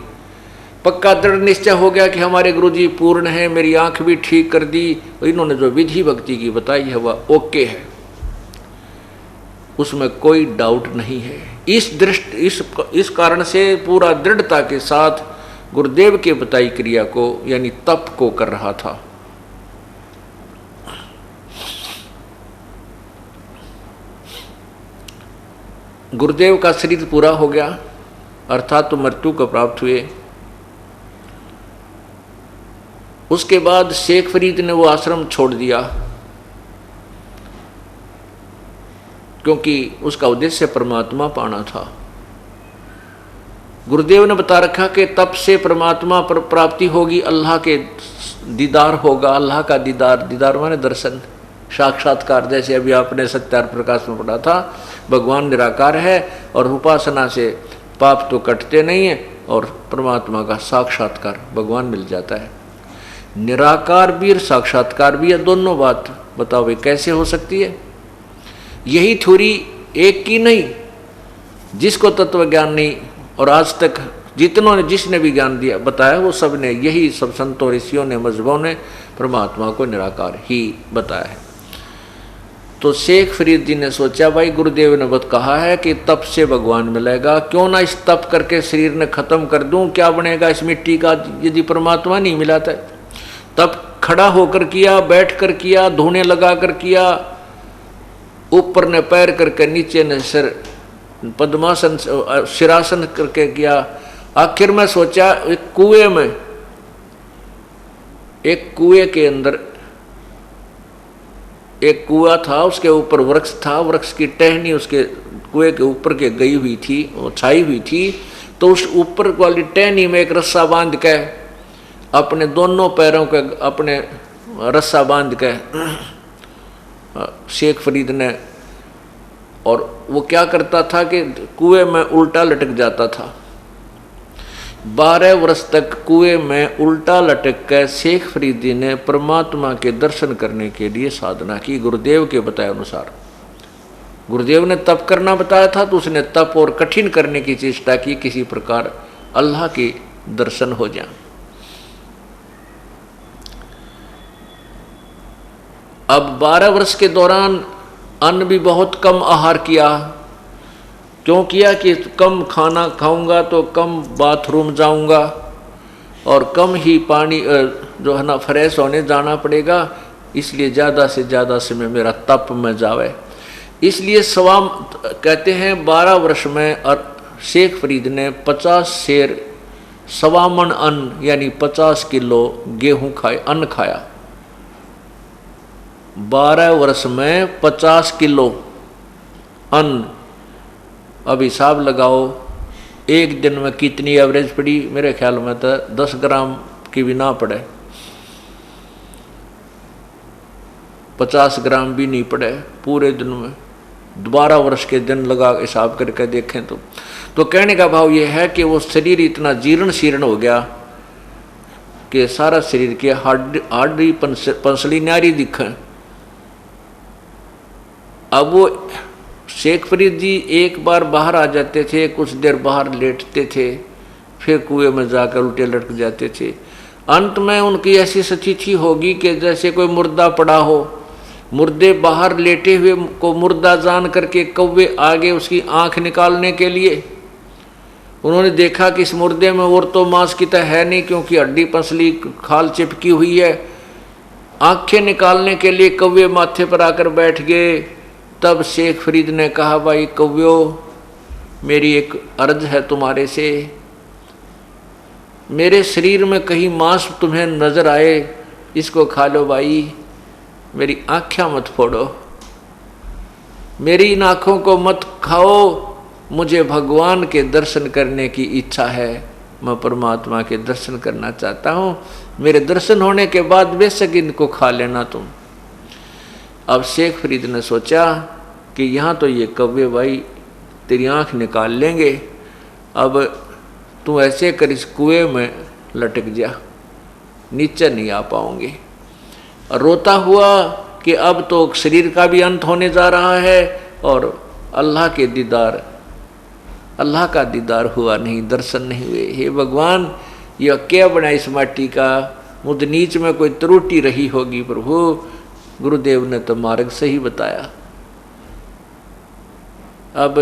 पक्का दृढ़ निश्चय हो गया कि हमारे गुरुजी पूर्ण है, मेरी आंख भी ठीक कर दी। इन्होंने जो विधि भक्ति की बताई है वह ओके है, उसमें कोई डाउट नहीं है। इस कारण से पूरा दृढ़ता के साथ गुरुदेव के बताई क्रिया को यानी तप को कर रहा था। गुरुदेव का शरीर पूरा हो गया, अर्थात तो मृत्यु को प्राप्त हुए। उसके बाद शेख फरीद ने वो आश्रम छोड़ दिया, क्योंकि उसका उद्देश्य परमात्मा पाना था। गुरुदेव ने बता रखा कि तप से परमात्मा पर प्राप्ति होगी, अल्लाह के दीदार होगा। अल्लाह का दीदार माने दर्शन, साक्षात्कार। जैसे अभी आपने सत्यार प्रकाश में पढ़ा था, भगवान निराकार है और उपासना से पाप तो कटते नहीं है और परमात्मा का साक्षात्कार भगवान मिल जाता है। निराकार भी और साक्षात्कार भी है, दोनों बात बताओ भाई कैसे हो सकती है। यही थ्योरी एक की नहीं, जिसको तत्व ज्ञान नहीं और आज तक जिसने भी ज्ञान दिया बताया वो सब ने, यही सब संतों ऋषियों ने मजहबों ने परमात्मा को निराकार ही बताया है। तो शेख फरीद जी ने सोचा भाई गुरुदेव ने बत कहा है कि तप से भगवान मिलेगा, क्यों ना इस तप करके शरीर ने खत्म कर दूं, क्या बनेगा इस मिट्टी का यदि परमात्मा नहीं मिलाता। तब खड़ा होकर किया, बैठ कर किया, धोने लगा कर किया, ऊपर ने पैर करके नीचे ने सिर पद्मासन शिरासन करके किया। आखिर में सोचा एक कुएं के अंदर एक कुआं था, उसके ऊपर वृक्ष था, वृक्ष की टहनी उसके कुएं के ऊपर के गई हुई थी, वो छाई हुई थी। तो उस ऊपर वाली टहनी में एक रस्सा बांध के अपने दोनों पैरों के अपने रस्सा बांध के शेख फरीद ने। और वो क्या करता था कि कुएं में उल्टा लटक जाता था। 12 वर्ष तक कुएं में उल्टा लटक कर शेख फरीदी ने परमात्मा के दर्शन करने के लिए साधना की, गुरुदेव के बताए अनुसार। गुरुदेव ने तप करना बताया था तो उसने तप और कठिन करने की चेष्टा की, किसी प्रकार अल्लाह के दर्शन हो जाए। अब 12 वर्ष के दौरान अन्न भी बहुत कम आहार किया। क्यों किया कि कम खाना खाऊंगा तो कम बाथरूम जाऊंगा और कम ही पानी जो है ना फ्रेश होने जाना पड़ेगा, इसलिए ज़्यादा से ज़्यादा समय मेरा तप में जावे। इसलिए कहते हैं 12 वर्ष में शेख फरीद ने 50 शेर 1.25 मन अन्न यानी 50 किलो गेहूं अन्न खाया। 12 वर्ष में 50 किलो अन्न। अब हिसाब लगाओ एक दिन में कितनी एवरेज पड़ी। मेरे ख्याल में तो 10 ग्राम की भी ना पड़े, 50 ग्राम भी नहीं पड़े पूरे दिन में। 12 वर्ष के दिन लगा हिसाब करके देखें तो कहने का भाव यह है कि वो शरीर इतना जीर्ण शीर्ण हो गया कि सारा शरीर के हाडी पंसली न्यारी दिखे। अब वो शेख फरीद जी एक बार बाहर आ जाते थे, कुछ देर बाहर लेटते थे, फिर कुएं में जाकर उल्टे लटक जाते थे। अंत में उनकी ऐसी स्थिति होगी कि जैसे कोई मुर्दा पड़ा हो। मुर्दे बाहर लेटे हुए को मुर्दा जान करके कौवे आगे उसकी आंख निकालने के लिए। उन्होंने देखा कि इस मुर्दे में और तो मांस की तो है नहीं, क्योंकि हड्डी पसली खाल चिपकी हुई है। आंखें निकालने के लिए कौवे माथे पर आकर बैठ गए। तब शेख फरीद ने कहा, भाई कौव्यो, मेरी एक अर्ज है तुम्हारे से। मेरे शरीर में कहीं मांस तुम्हें नजर आए, इसको खा लो भाई, मेरी आँखें मत फोड़ो, मेरी इन आँखों को मत खाओ। मुझे भगवान के दर्शन करने की इच्छा है, मैं परमात्मा के दर्शन करना चाहता हूँ। मेरे दर्शन होने के बाद बेशक इनको खा लेना तुम। अब शेख फरीद ने सोचा कि यहाँ तो ये कौवे भाई तेरी आँख निकाल लेंगे, अब तू ऐसे कर इस कुएं में लटक जा, नीचे नहीं आ पाओगे। और रोता हुआ कि अब तो शरीर का भी अंत होने जा रहा है और अल्लाह का दीदार हुआ नहीं, दर्शन नहीं हुए। हे भगवान, यह क्या बना इस माटी का, मुझ नीच में कोई त्रुटि रही होगी प्रभु। गुरुदेव ने तो मार्ग सही बताया। अब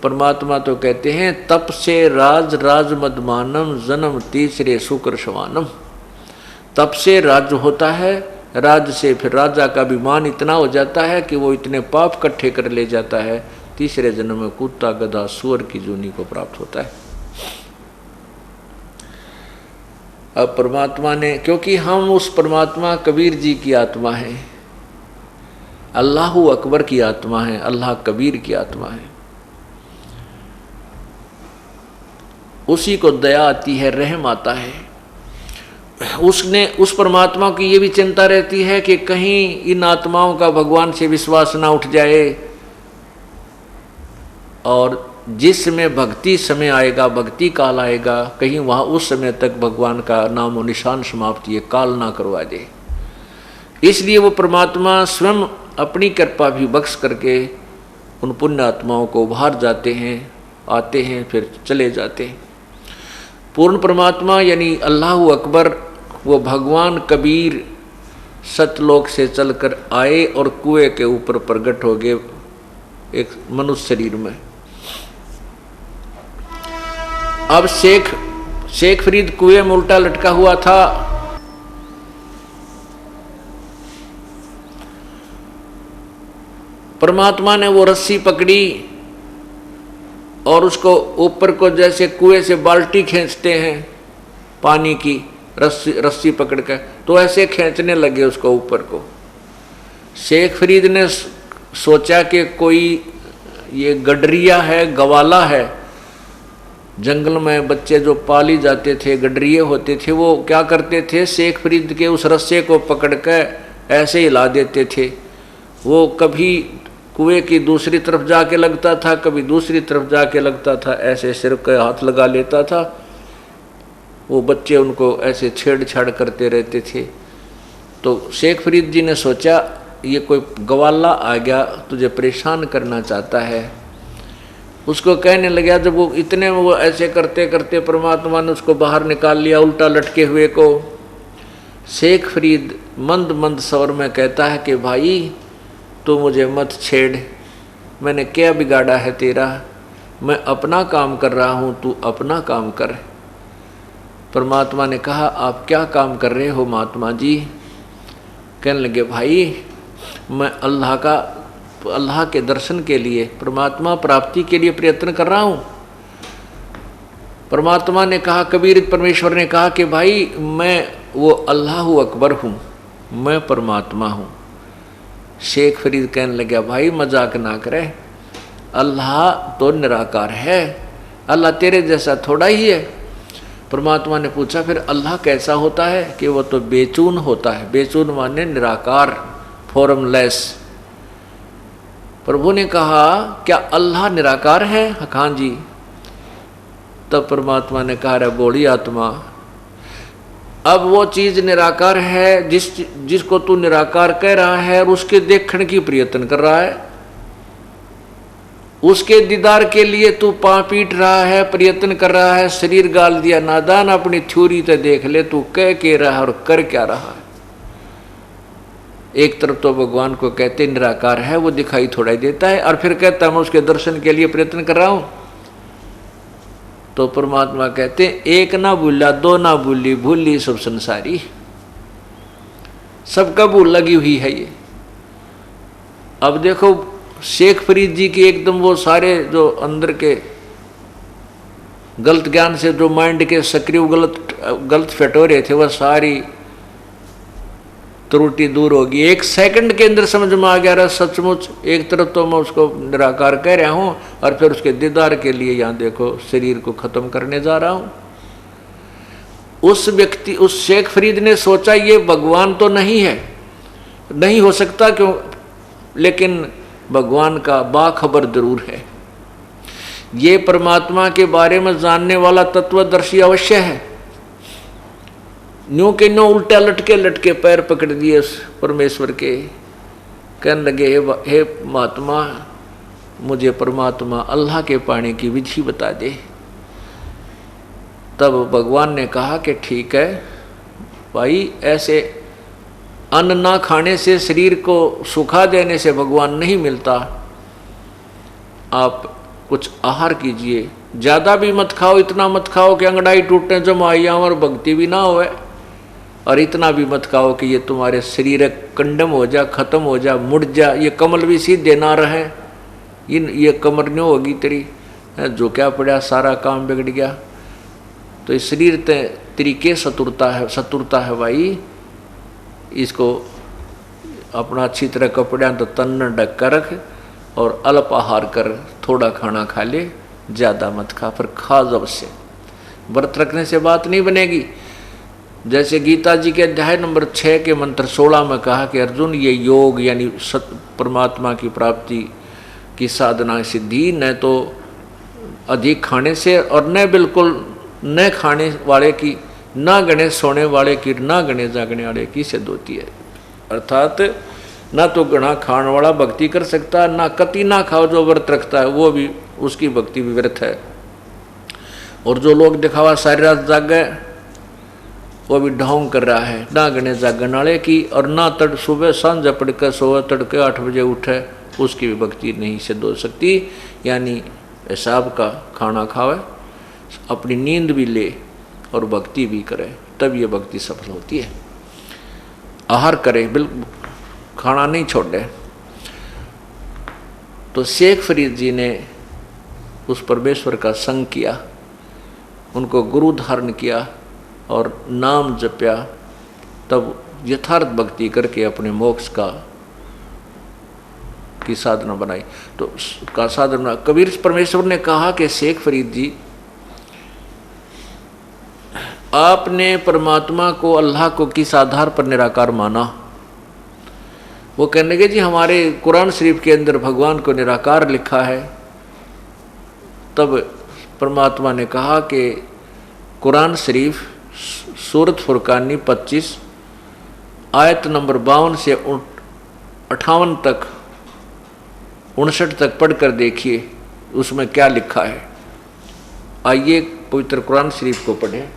परमात्मा तो कहते हैं, तप से राज मदमानम जन्म तीसरे शुक्र शवानम। तप से राज होता है, राज से फिर राजा का अभिमान इतना हो जाता है कि वो इतने पाप इकट्ठे कर ले जाता है, तीसरे जन्म में कुत्ता गधा सुअर की जूनी को प्राप्त होता है। अब परमात्मा ने, क्योंकि हम उस परमात्मा कबीर जी की आत्मा है, अल्लाहु अकबर की आत्मा है, अल्लाह कबीर की आत्मा है, उसी को दया आती है, रहम आता है। उसने उस परमात्मा की ये भी चिंता रहती है कि कहीं इन आत्माओं का भगवान से विश्वास ना उठ जाए, और जिस समय भक्ति समय आएगा, भक्ति काल आएगा, कहीं वहाँ उस समय तक भगवान का नाम और निशान समाप्त ये काल ना करवा दे। इसलिए वो परमात्मा स्वयं अपनी कृपा भी बख्श करके उन पुण्य आत्माओं को बाहर जाते हैं, आते हैं, फिर चले जाते हैं। पूर्ण परमात्मा यानी अल्लाहु अकबर, वो भगवान कबीर सतलोक से चलकर आए और कुएं के ऊपर प्रकट हो गए एक मनुष्य शरीर में। अब शेख फरीद कुएं में उल्टा लटका हुआ था। परमात्मा ने वो रस्सी पकड़ी और उसको ऊपर को, जैसे कुएं से बाल्टी खींचते हैं पानी की, रस्सी पकड़ कर, तो ऐसे खींचने लगे उसको ऊपर को। शेख फरीद ने सोचा कि कोई ये गडरिया है, गवाला है। जंगल में बच्चे जो पाली जाते थे, गडरिये होते थे, वो क्या करते थे, शेख फरीद के उस रस्से को पकड़ कर ऐसे हिला देते थे वो कभी कुएं की दूसरी तरफ जाके लगता था, कभी दूसरी तरफ जाके लगता था, ऐसे सिर के हाथ लगा लेता था। वो बच्चे उनको ऐसे छेड़छाड़ करते रहते थे। तो शेख फरीद जी ने सोचा ये कोई गवाला आ गया, तुझे परेशान करना चाहता है। उसको कहने लगा, जब वो इतने वो ऐसे करते करते परमात्मा ने उसको बाहर निकाल लिया उल्टा लटके हुए को। शेख फरीद मंद मंद स्वर में कहता है कि भाई तू मुझे मत छेड़, मैंने क्या बिगाड़ा है तेरा, मैं अपना काम कर रहा हूँ, तू अपना काम कर। परमात्मा ने कहा, आप क्या काम कर रहे हो महात्मा जी? कहने लगे, भाई मैं अल्लाह के दर्शन के लिए, परमात्मा प्राप्ति के लिए प्रयत्न कर रहा हूँ। परमात्मा ने कहा, कबीर परमेश्वर ने कहा कि भाई मैं वो अल्लाह अकबर हूँ, मैं परमात्मा हूँ। शेख फरीद कहने लगा, भाई मजाक ना करे, अल्लाह तो निराकार है, अल्लाह तेरे जैसा थोड़ा ही है। परमात्मा ने पूछा, फिर अल्लाह कैसा होता है? कि वो तो बेचून होता है। बेचून माने निराकार, फॉर्मलेस। प्रभु ने कहा, क्या अल्लाह निराकार है? हाँ जी। तब परमात्मा ने कहा, रे बोली आत्मा, अब वो चीज निराकार है जिसको तू निराकार कह रहा है और उसके देखने की प्रयत्न कर रहा है, उसके दीदार के लिए तू पांव पीट रहा है, प्रयत्न कर रहा है, शरीर गाल दिया। नादान, अपनी थ्योरी तो देख ले, तू कह के रहा और कर क्या रहा है। एक तरफ तो भगवान को कहते निराकार है, वो दिखाई थोड़ा ही देता है, और फिर कहता मैं उसके दर्शन के लिए प्रयत्न कर रहा हूं। तो परमात्मा कहते एक ना भूला दो ना भूली, भूली सब संसारी। सबका भूल लगी हुई है ये। अब देखो शेख फरीद जी की एकदम वो सारे जो अंदर के गलत ज्ञान से जो माइंड के सक्रिय गलत फटोरे थे, वह सारी त्रुटि दूर होगी। एक सेकंड के अंदर समझ में आ गया रहा सचमुच। एक तरफ तो मैं उसको निराकार कह रहा हूं और फिर उसके दीदार के लिए यहां देखो शरीर को खत्म करने जा रहा हूं। उस व्यक्ति, उस शेख फरीद ने सोचा ये भगवान तो नहीं है, नहीं हो सकता, क्यों? लेकिन भगवान का बाखबर जरूर है। ये परमात्मा के बारे में जानने वाला तत्वदर्शी अवश्य है। न्यू के न्यू उल्टा लटके लटके पैर पकड़ दिए उस परमेश्वर के। कहने लगे, हे महात्मा, मुझे परमात्मा अल्लाह के पाने की विधि बता दे। तब भगवान ने कहा कि ठीक है भाई, ऐसे अन्न ना खाने से, शरीर को सुखा देने से भगवान नहीं मिलता। आप कुछ आहार कीजिए, ज़्यादा भी मत खाओ, इतना मत खाओ कि अंगड़ाई टूटने जमाइयाँ और भक्ति भी ना होए, और इतना भी मत खाओ कि ये तुम्हारे शरीर कंडम हो जा, खत्म हो जा, मुड़ जा, ये कमल भी सीधे ना रहे, ये कमर न्यों होगी तेरी, जो क्या पड़ा सारा काम बिगड़ गया। तो इस शरीर तेरी के सतुरता है भाई, इसको अपना अच्छी तरह कपड़े तो तन ढक कर रख और अल्प आहार कर, थोड़ा खाना खा ले, ज़्यादा मत खा, पर खा जब से। व्रत रखने से बात नहीं बनेगी। जैसे गीता जी के अध्याय नंबर 6 के मंत्र 16 में कहा कि अर्जुन, ये योग यानी परमात्मा की प्राप्ति की साधना सिद्धि न तो अधिक खाने से और न बिल्कुल न खाने वाले की, ना गणे सोने वाले की, ना गणे जागने वाले की सिद्ध होती है। अर्थात ना तो गणा खाने वाला भक्ति कर सकता, ना कति ना खाओ जो व्रत रखता है वो भी, उसकी भक्ति भी व्यर्थ है। और जो लोग दिखावा सारी रात जाग गए वो भी ढोंग कर रहा है, ना गणे जागने वाले की, और ना तड़ सुबह सांझ पड़ कर सोए, तड़के 8 बजे उठे, उसकी भी भक्ति नहीं सिद्ध हो सकती। यानी हिसाब का खाना खावे, अपनी नींद भी ले और भक्ति भी करे, तब ये भक्ति सफल होती है। आहार करे, बिल्कुल खाना नहीं छोड़े। तो शेख फरीद जी ने उस परमेश्वर का संग किया, उनको गुरु धारण किया और नाम जपया, तब यथार्थ भक्ति करके अपने मोक्ष की साधना बनाई। तो का साधना कबीर परमेश्वर ने कहा कि शेख फरीद जी, आपने परमात्मा को, अल्लाह को किस आधार पर निराकार माना? वो कहने लगे जी हमारे कुरान शरीफ के अंदर भगवान को निराकार लिखा है। तब परमात्मा ने कहा कि कुरान शरीफ सूरत फुरकानी 25 आयत नंबर 52 से 58 तक 59 तक पढ़कर देखिए उसमें क्या लिखा है। आइए पवित्र कुरान शरीफ को पढ़ें।